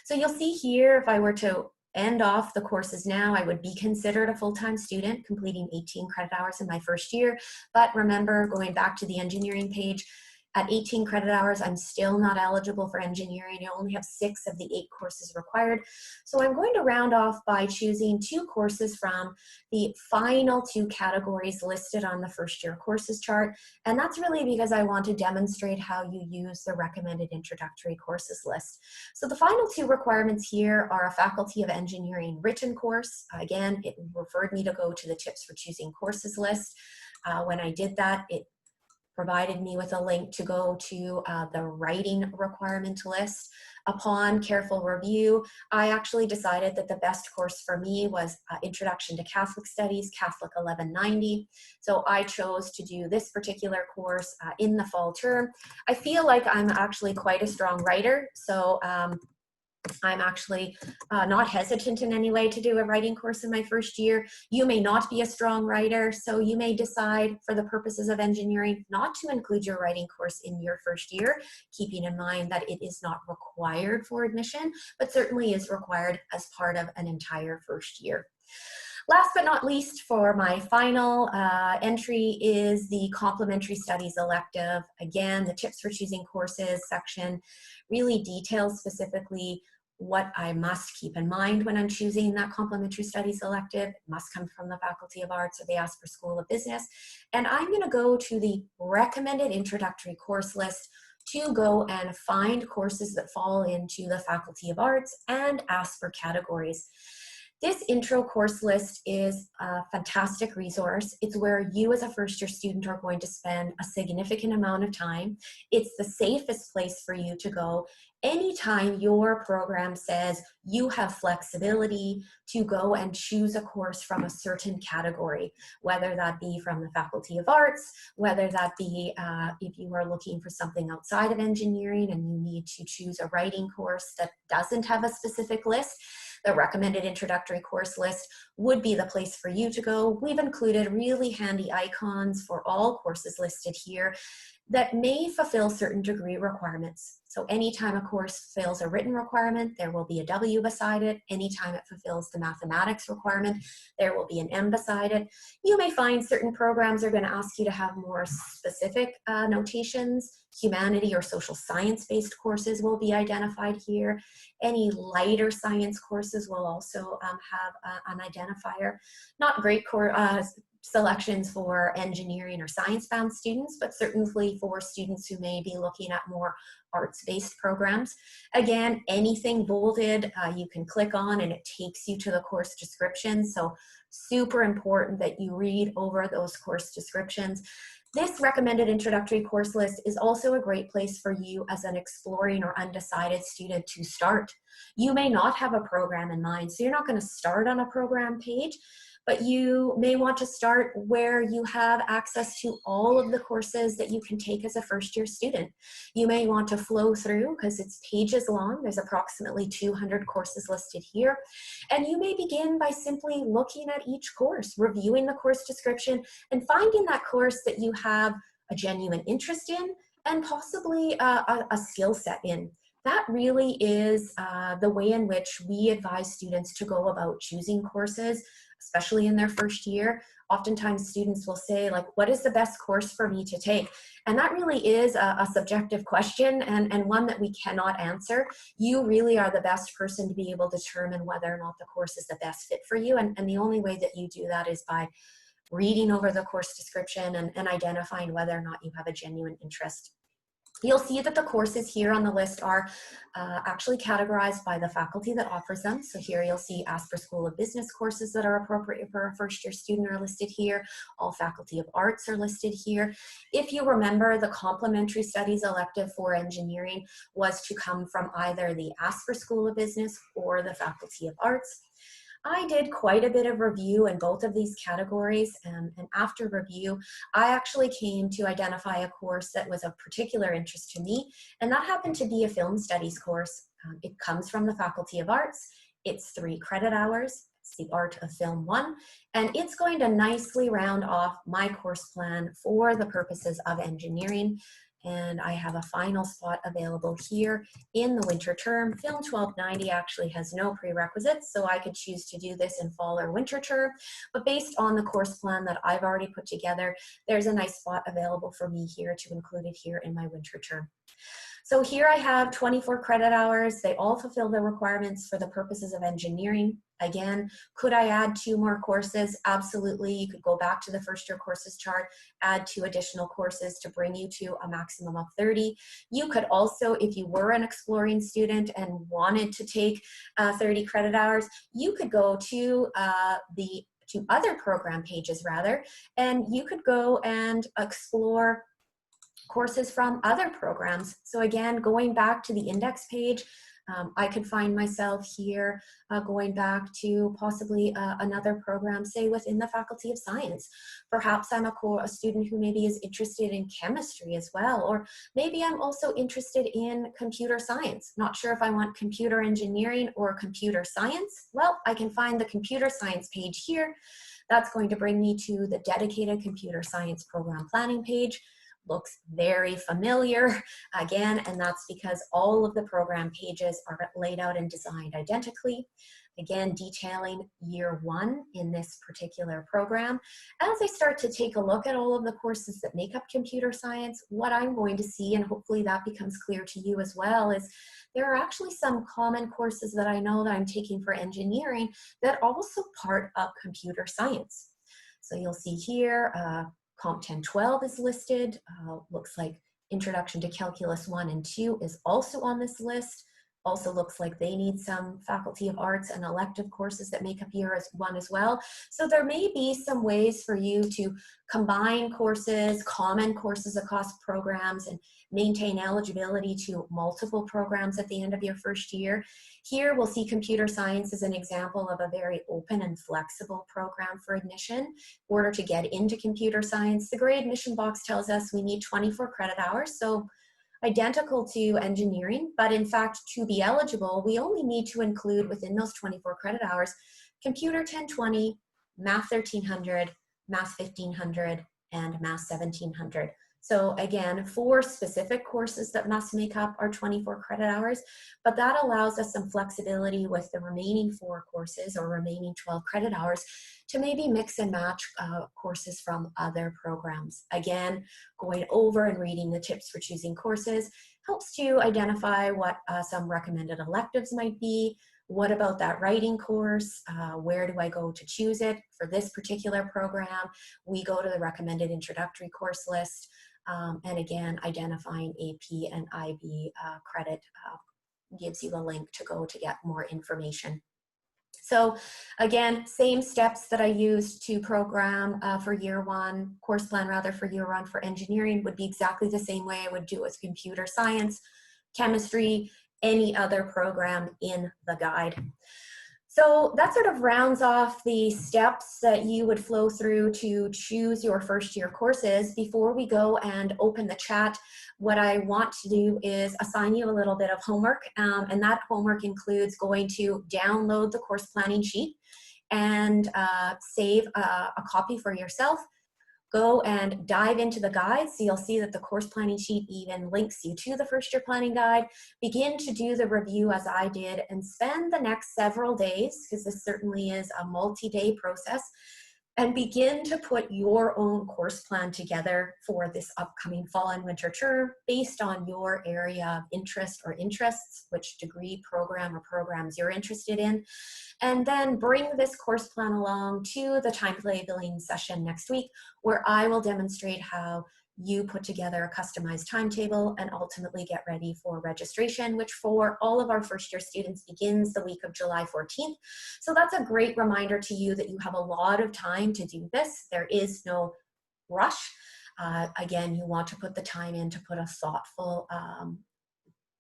So you'll see here, if I were to end off the courses now, I would be considered a full-time student, completing 18 credit hours in my first year. But remember, going back to the engineering page, at 18 credit hours, I'm still not eligible for engineering. I only have 6 of the 8 courses required. So I'm going to round off by choosing 2 courses from the final 2 categories listed on the first year courses chart. And that's really because I want to demonstrate how you use the recommended introductory courses list. So the final 2 requirements here are a Faculty of Engineering written course. Again, it referred me to go to the tips for choosing courses list. When I did that, it provided me with a link to go to the writing requirement list. Upon careful review, I actually decided that the best course for me was Introduction to Catholic Studies, Catholic 1190. So I chose to do this particular course in the fall term. I feel like I'm actually quite a strong writer, so I'm actually not hesitant in any way to do a writing course in my first year. You may not be a strong writer, so you may decide for the purposes of engineering not to include your writing course in your first year, keeping in mind that it is not required for admission, but certainly is required as part of an entire first year. Last but not least, for my final entry is the Complementary Studies elective. Again, the tips for choosing courses section really details specifically what I must keep in mind when I'm choosing that complementary studies elective. It must come from the Faculty of Arts or the Asper School of Business. And I'm going to go to the recommended introductory course list to go and find courses that fall into the Faculty of Arts and Asper categories. This intro course list is a fantastic resource. It's where you as a first year student are going to spend a significant amount of time. It's the safest place for you to go anytime your program says you have flexibility to go and choose a course from a certain category, whether that be from the Faculty of Arts, whether that be if you are looking for something outside of engineering and you need to choose a writing course that doesn't have a specific list. The recommended introductory course list would be the place for you to go. We've included really handy icons for all courses listed here. that may fulfill certain degree requirements. So anytime a course fulfills a written requirement, there will be a W beside it. Anytime it fulfills the mathematics requirement, there will be an M beside it. You may find certain programs are going to ask you to have more specific notations. Humanity or social science-based courses will be identified here. Any lighter science courses will also have an identifier. Not great selections for engineering or science-bound students, but certainly for students who may be looking at more arts-based programs. Again, anything bolded you can click on and it takes you to the course description. So super important that you read over those course descriptions. This recommended introductory course list is also a great place for you as an exploring or undecided student to start. You may not have a program in mind, so you're not going to start on a program page, but you may want to start where you have access to all of the courses that you can take as a first-year student. You may want to flow through because it's pages long. There's approximately 200 courses listed here. And you may begin by simply looking at each course, reviewing the course description, and finding that course that you have a genuine interest in and possibly a skill set in. That really is the way in which we advise students to go about choosing courses, especially in their first year. Oftentimes students will say, like, what is the best course for me to take? And that really is a subjective question and one that we cannot answer. You really are the best person to be able to determine whether or not the course is the best fit for you. And the only way that you do that is by reading over the course description and identifying whether or not you have a genuine interest. You'll see that the courses here on the list are actually categorized by the faculty that offers them. So here you'll see Asper School of Business courses that are appropriate for a first-year student are listed here. All Faculty of Arts are listed here. If you remember, the complementary studies elective for engineering was to come from either the Asper School of Business or the Faculty of Arts. I did quite a bit of review in both of these categories, and after review, I actually came to identify a course that was of particular interest to me, and that happened to be a film studies course. It comes from the Faculty of Arts. It's 3 credit hours. It's the Art of Film 1, and it's going to nicely round off my course plan for the purposes of engineering. And I have a final spot available here in the winter term. Film 1290 actually has no prerequisites, so I could choose to do this in fall or winter term. But based on the course plan that I've already put together, there's a nice spot available for me here to include it here in my winter term. So here I have 24 credit hours. They all fulfill the requirements for the purposes of engineering. Again, could I add 2 more courses? Absolutely. You could go back to the first year courses chart, add 2 additional courses to bring you to a maximum of 30. You could also, if you were an exploring student and wanted to take 30 credit hours, you could go to other program pages rather, and you could go and explore courses from other programs. So again, going back to the index page, I could find myself here going back to possibly another program, say within the Faculty of Science. Perhaps I'm a student who maybe is interested in chemistry as well, or maybe I'm also interested in computer science. Not sure if I want computer engineering or computer science. Well, I can find the computer science page here. That's going to bring me to the dedicated computer science program planning page. Looks very familiar again, and that's because all of the program pages are laid out and designed identically. Again, detailing year 1 in this particular program. As I start to take a look at all of the courses that make up computer science, what I'm going to see, and hopefully that becomes clear to you as well, is there are actually some common courses that I know that I'm taking for engineering that are also part of computer science. So you'll see here, Comp 1012 is listed. Looks like Introduction to Calculus 1 and 2 is also on this list. Also looks like they need some Faculty of Arts and elective courses that make up year 1 as well. So there may be some ways for you to combine courses, common courses across programs, and maintain eligibility to multiple programs at the end of your first year. Here we'll see computer science as an example of a very open and flexible program for admission. In order to get into computer science, the grade admission box tells us we need 24 credit hours, so identical to engineering, but in fact, to be eligible, we only need to include within those 24 credit hours, Computer 1020, Math 1300, Math 1500, and Math 1700. So again, 4 specific courses that must make up our 24 credit hours, but that allows us some flexibility with the remaining 4 courses or remaining 12 credit hours to maybe mix and match courses from other programs. Again, going over and reading the tips for choosing courses helps to identify what some recommended electives might be. What about that writing course? Where do I go to choose it? For this particular program, we go to the recommended introductory course list. And again, identifying AP and IB credit gives you a link to go to get more information. So again, same steps that I used to program for year 1, course plan rather for year 1 for engineering would be exactly the same way I would do with computer science, chemistry, any other program in the guide. So that sort of rounds off the steps that you would flow through to choose your first year courses. Before we go and open the chat, what I want to do is assign you a little bit of homework, and that homework includes going to download the course planning sheet and save a copy for yourself. Go and dive into the guide. So you'll see that the course planning sheet even links you to the first year planning guide. Begin to do the review as I did and spend the next several days, because this certainly is a multi-day process, and begin to put your own course plan together for this upcoming fall and winter term based on your area of interest or interests, which degree, program, or programs you're interested in. And then bring this course plan along to the time labeling session next week, where I will demonstrate how you put together a customized timetable and ultimately get ready for registration, which for all of our first year students begins the week of July 14th. So that's a great reminder to you that you have a lot of time to do this. There is no rush. Again, you want to put the time in to put a thoughtful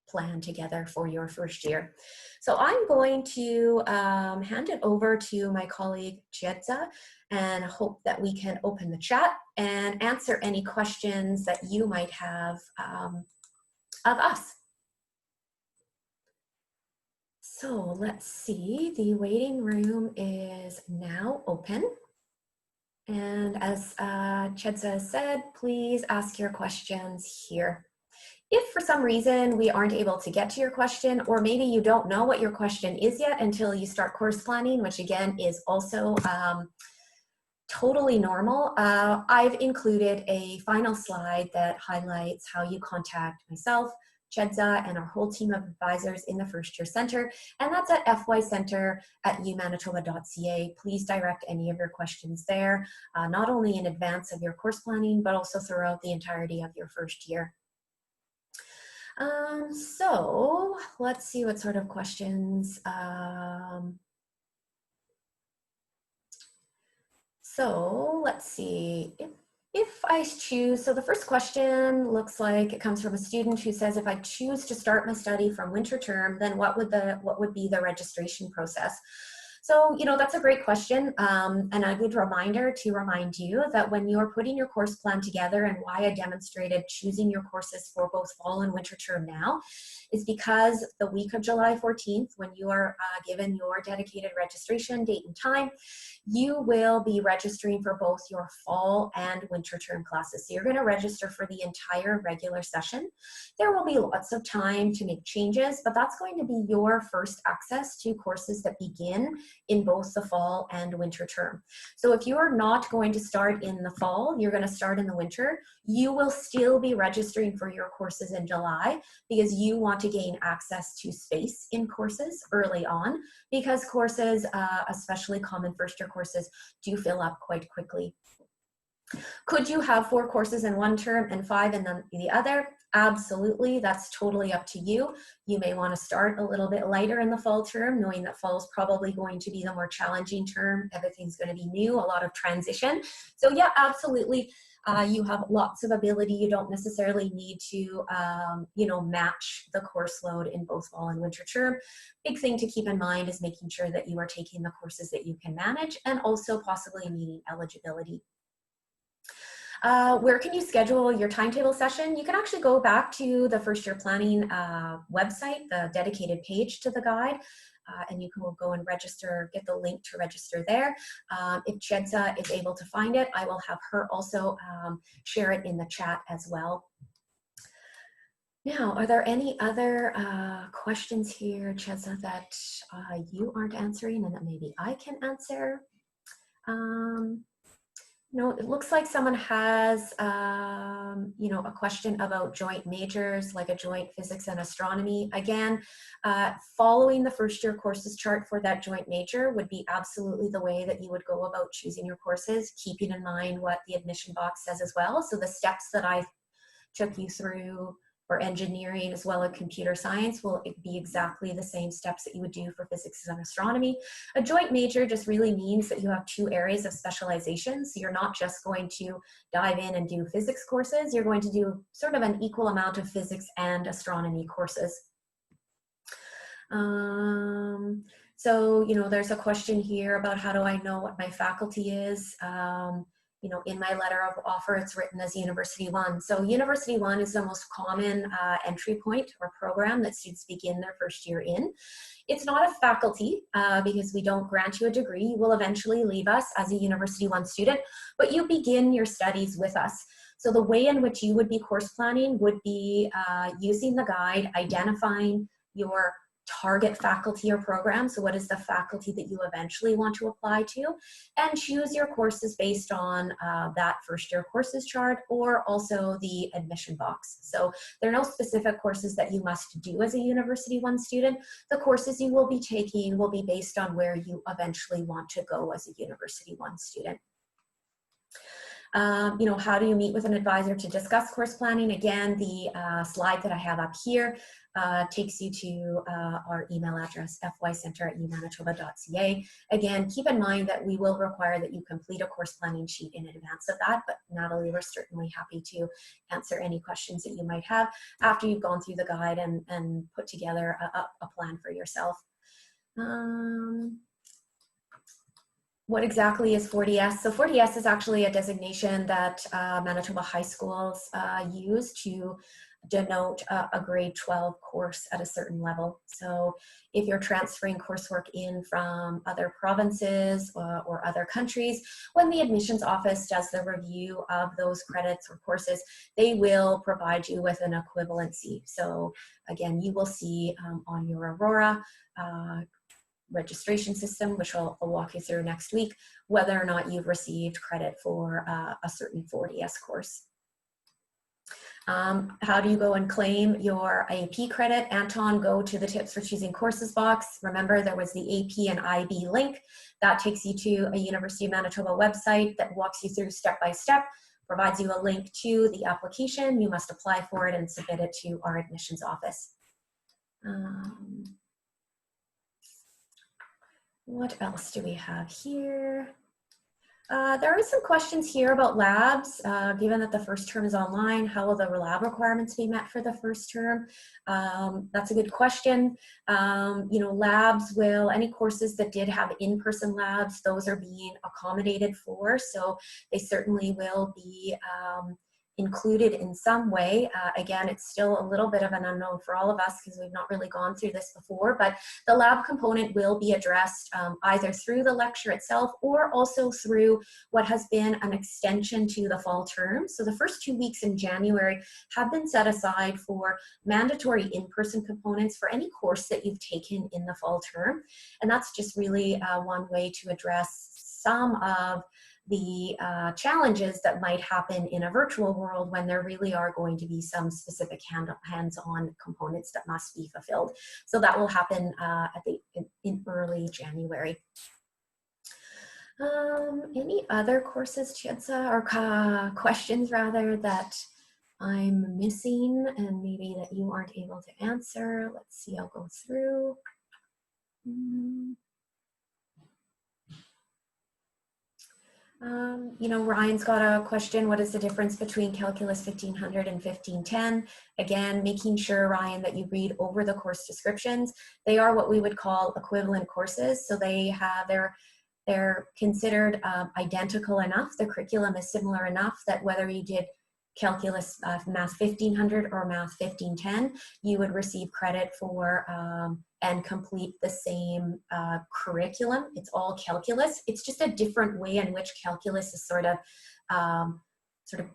plan together for your first year. So I'm going to hand it over to my colleague Jedza, and hope that we can open the chat and answer any questions that you might have of us. So let's see, the waiting room is now open. And as Jedza said, please ask your questions here. If for some reason we aren't able to get to your question, or maybe you don't know what your question is yet until you start course planning, which again is also totally normal, I've included a final slide that highlights how you contact myself, Jedza, and our whole team of advisors in the First Year Center, and that's at fycenter@umanitoba.ca. Please direct any of your questions there, not only in advance of your course planning, but also throughout the entirety of your first year. So let's see what sort of questions. So let's see. If I choose, so the first question looks like it comes from a student who says, if I choose to start my study from winter term, then what would be the registration process? So, that's a great question, and a good reminder to remind you that when you're putting your course plan together, and why I demonstrated choosing your courses for both fall and winter term now, is because the week of July 14th, when you are given your dedicated registration date and time, you will be registering for both your fall and winter term classes. So you're going to register for the entire regular session. There will be lots of time to make changes, but that's going to be your first access to courses that begin in both the fall and winter term. So if you are not going to start in the fall, you're going to start in the winter, you will still be registering for your courses in July, because you want to gain access to space in courses early on, because courses, especially common first year courses, do fill up quite quickly. Could you have 4 courses in one term and 5 in the other? Absolutely, that's totally up to you. You may want to start a little bit lighter in the fall term, knowing that fall is probably going to be the more challenging term. Everything's going to be new, a lot of transition. So yeah, absolutely. You have lots of ability. You don't necessarily need to, match the course load in both fall and winter term. Big thing to keep in mind is making sure that you are taking the courses that you can manage, and also possibly meeting eligibility. Where can you schedule your timetable session? You can actually go back to the first year planning website, the dedicated page to the guide, and you can go and register, get the link to register there. If Chetza is able to find it, I will have her also share it in the chat as well. Now, are there any other questions here, Chetza, that you aren't answering and that maybe I can answer? No, it looks like someone has, you know, a question about joint majors, like a joint physics and astronomy. Again, following the first year courses chart for that joint major would be absolutely the way that you would go about choosing your courses, keeping in mind what the admission box says as well. So the steps that I took you through for engineering as well as computer science will be exactly the same steps that you would do for physics and astronomy. A joint major just really means that you have two areas of specialization. So you're not just going to dive in and do physics courses, you're going to do sort of an equal amount of physics and astronomy courses. So, you know, there's a question here about how do I know what my faculty is? You know, in my letter of offer, it's written as University One. So University One is the most common entry point or program that students begin their first year in. It's not a faculty because we don't grant you a degree. You will eventually leave us as a University One student, but you begin your studies with us. So the way in which you would be course planning would be using the guide, identifying your target faculty or program. So what is the faculty that you eventually want to apply to, and choose your courses based on that first year courses chart or also the admission box. So there are no specific courses that you must do as a University One student. The courses you will be taking will be based on where you eventually want to go as a University One student. You know, how do you meet with an advisor to discuss course planning? Again, the slide that I have up here takes you to our email address, fycenter@umanitoba.ca. Again, keep in mind that we will require that you complete a course planning sheet in advance of that, but Natalie, we're certainly happy to answer any questions that you might have after you've gone through the guide and put together a plan for yourself. What exactly is 40S? So 40S is actually a designation that Manitoba high schools use to denote a grade 12 course at a certain level. So if you're transferring coursework in from other provinces or other countries, when the admissions office does the review of those credits or courses, they will provide you with an equivalency. So again, you will see on your Aurora registration system, which I'll walk you through next week, whether or not you've received credit for a certain 40S course. How do you go and claim your AP credit? Anton, go to the tips for choosing courses box. Remember, there was the AP and IB link. That takes you to a University of Manitoba website that walks you through step by step, provides you a link to the application. You must apply for it and submit it to our admissions office. What else do we have here? There are some questions here about labs. Given that the first term is online, how will the lab requirements be met for the first term? That's a good question. You know, labs will, any courses that did have in-person labs, those are being accommodated for. So they certainly will be included in some way. Again, it's still a little bit of an unknown for all of us because we've not really gone through this before, but the lab component will be addressed either through the lecture itself or also through what has been an extension to the fall term. So the first 2 weeks in January have been set aside for mandatory in-person components for any course that you've taken in the fall term. And that's just really one way to address some of the challenges that might happen in a virtual world when there really are going to be some specific hands-on components that must be fulfilled. So that will happen in early January. Any other courses, Chetza, or questions rather, that I'm missing and maybe that you aren't able to answer? Let's see, I'll go through. You know, Ryan's got a question. What is the difference between Calculus 1500 and 1510? Again, making sure, Ryan, that you read over the course descriptions. They are what we would call equivalent courses. So they have They're considered identical enough. The curriculum is similar enough that whether you did calculus math 1500 or math 1510, you would receive credit for and complete the same curriculum. It's all calculus. It's just a different way in which calculus is sort of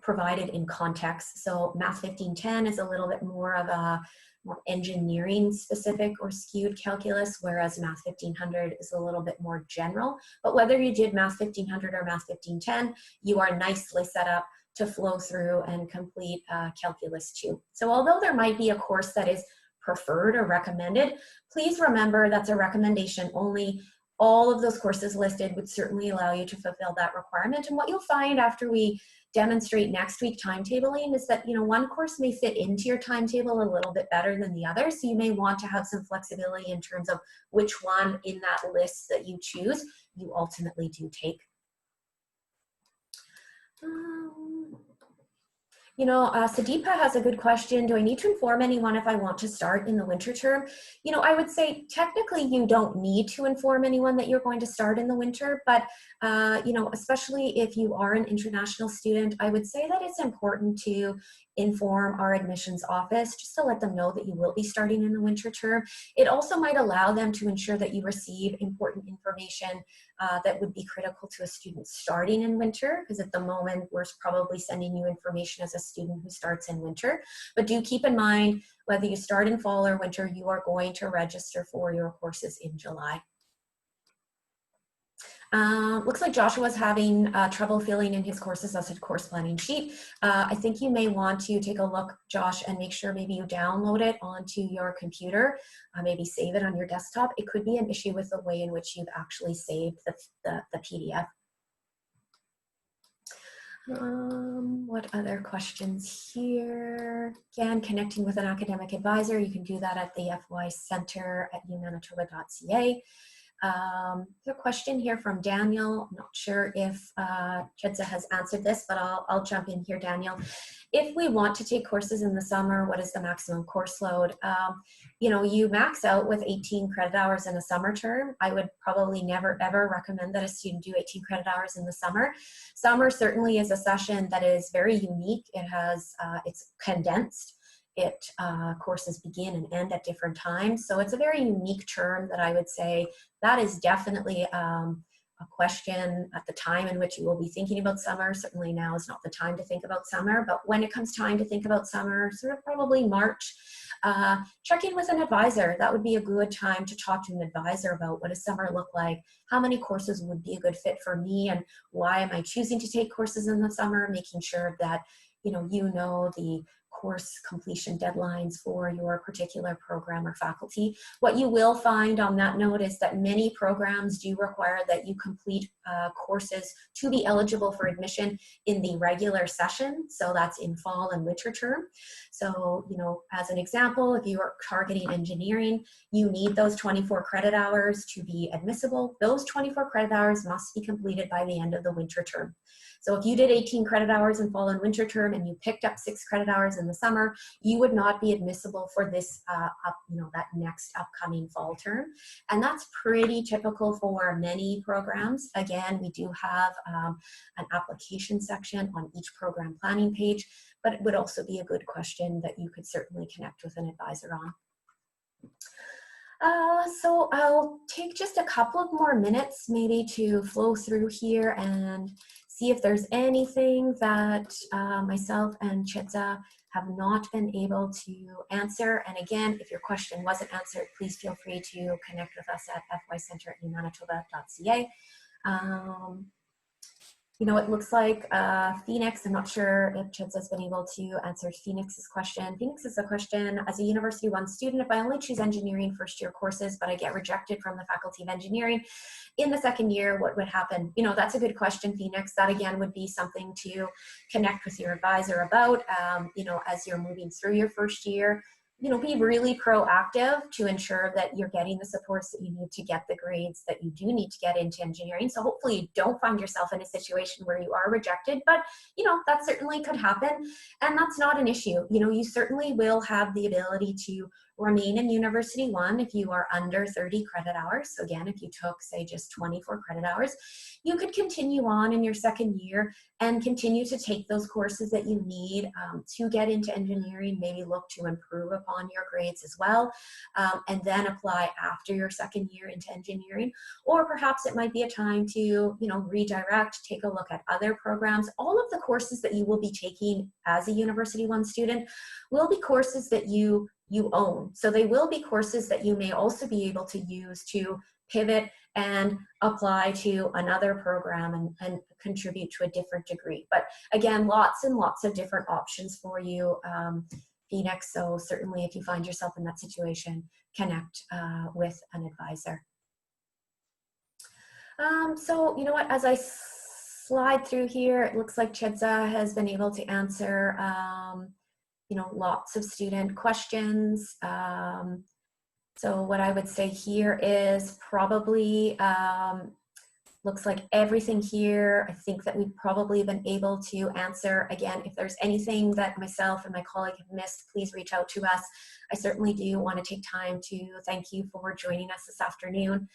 provided in context. So math 1510 is a little bit more of a more engineering specific or skewed calculus, whereas math 1500 is a little bit more general. But whether you did math 1500 or math 1510, you are nicely set up to flow through and complete calculus 2. So although there might be a course that is preferred or recommended, please remember that's a recommendation only. All of those courses listed would certainly allow you to fulfill that requirement. And what you'll find after we demonstrate next week timetabling is that, one course may fit into your timetable a little bit better than the other. So you may want to have some flexibility in terms of which one in that list that you choose you ultimately do take. Sadeepa has a good question. Do I need to inform anyone if I want to start in the winter term? I would say technically you don't need to inform anyone that you're going to start in the winter, but especially if you are an international student, I would say that it's important to inform our admissions office just to let them know that you will be starting in the winter term. It also might allow them to ensure that you receive important information that would be critical to a student starting in winter, because at the moment we're probably sending you information as a student who starts in winter. But do keep in mind, whether you start in fall or winter, you are going to register for your courses in July. Looks like Joshua's having trouble filling in his courses as a course planning sheet. I think you may want to take a look, Josh, and make sure maybe you download it onto your computer, maybe save it on your desktop. It could be an issue with the way in which you've actually saved the PDF. What other questions here? Again, connecting with an academic advisor, you can do that at the FY Center at umanitoba.ca. There's a question here from Daniel. I'm not sure if Chedza has answered this, but I'll jump in here, Daniel. If we want to take courses in the summer, what is the maximum course load? You max out with 18 credit hours in a summer term. I would probably never, ever recommend that a student do 18 credit hours in the summer. Summer certainly is a session that is very unique. It has, it's condensed. Courses begin and end at different times. So it's a very unique term that I would say that is definitely a question at the time in which you will be thinking about summer. Certainly now is not the time to think about summer, but when it comes time to think about summer, sort of probably March, check in with an advisor. That would be a good time to talk to an advisor about what does summer look like, how many courses would be a good fit for me, and why am I choosing to take courses in the summer, making sure that you know the course completion deadlines for your particular program or faculty. What you will find on that note is that many programs do require that you complete courses to be eligible for admission in the regular session. So that's in fall and winter term. So, as an example, if you are targeting engineering, you need those 24 credit hours to be admissible. Those 24 credit hours must be completed by the end of the winter term. So if you did 18 credit hours in fall and winter term and you picked up 6 credit hours in the summer, you would not be admissible for this, that next upcoming fall term. And that's pretty typical for many programs. Again, we do have an application section on each program planning page, but it would also be a good question that you could certainly connect with an advisor on. So I'll take just a couple of more minutes maybe to flow through here and see if there's anything that myself and Chedza have not been able to answer. And again, if your question wasn't answered, please feel free to connect with us at fycenter@umanitoba.ca. It looks like Phoenix, I'm not sure if Chedza has been able to answer Phoenix's question. Phoenix is a question, as a University One student, if I only choose engineering first year courses, but I get rejected from the Faculty of Engineering in the second year, what would happen? That's a good question, Phoenix. That again would be something to connect with your advisor about, as you're moving through your first year. Be really proactive to ensure that you're getting the supports that you need to get the grades that you do need to get into engineering. So hopefully you don't find yourself in a situation where you are rejected, but that certainly could happen. And that's not an issue. You certainly will have the ability to remain in University 1 if you are under 30 credit hours. So again, if you took, say, just 24 credit hours, you could continue on in your second year and continue to take those courses that you need to get into engineering, maybe look to improve upon your grades as well, and then apply after your second year into engineering. Or perhaps it might be a time to, redirect, take a look at other programs. All of the courses that you will be taking as a University 1 student will be courses that you own. So they will be courses that you may also be able to use to pivot and apply to another program and contribute to a different degree. But again, lots and lots of different options for you, Phoenix. So certainly if you find yourself in that situation, connect with an advisor. So you know what, as I slide through here, it looks like Chedza has been able to answer lots of student questions. So what I would say here is probably, looks like everything here, I think that we've probably been able to answer. Again, if there's anything that myself and my colleague have missed, please reach out to us. I certainly do want to take time to thank you for joining us this afternoon,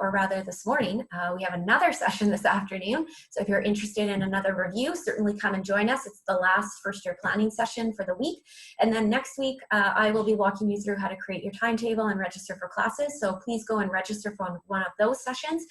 or rather this morning. We have another session this afternoon. So if you're interested in another review, certainly come and join us. It's the last first year planning session for the week. And then next week, I will be walking you through how to create your timetable and register for classes. So please go and register for one of those sessions.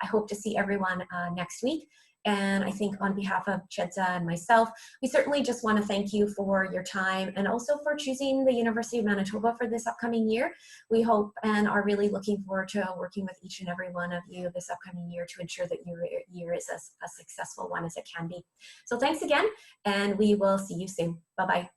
I hope to see everyone next week. And I think on behalf of Chedza and myself, we certainly just want to thank you for your time and also for choosing the University of Manitoba for this upcoming year. We hope and are really looking forward to working with each and every one of you this upcoming year to ensure that your year is a successful one as it can be. So thanks again, and we will see you soon. Bye-bye.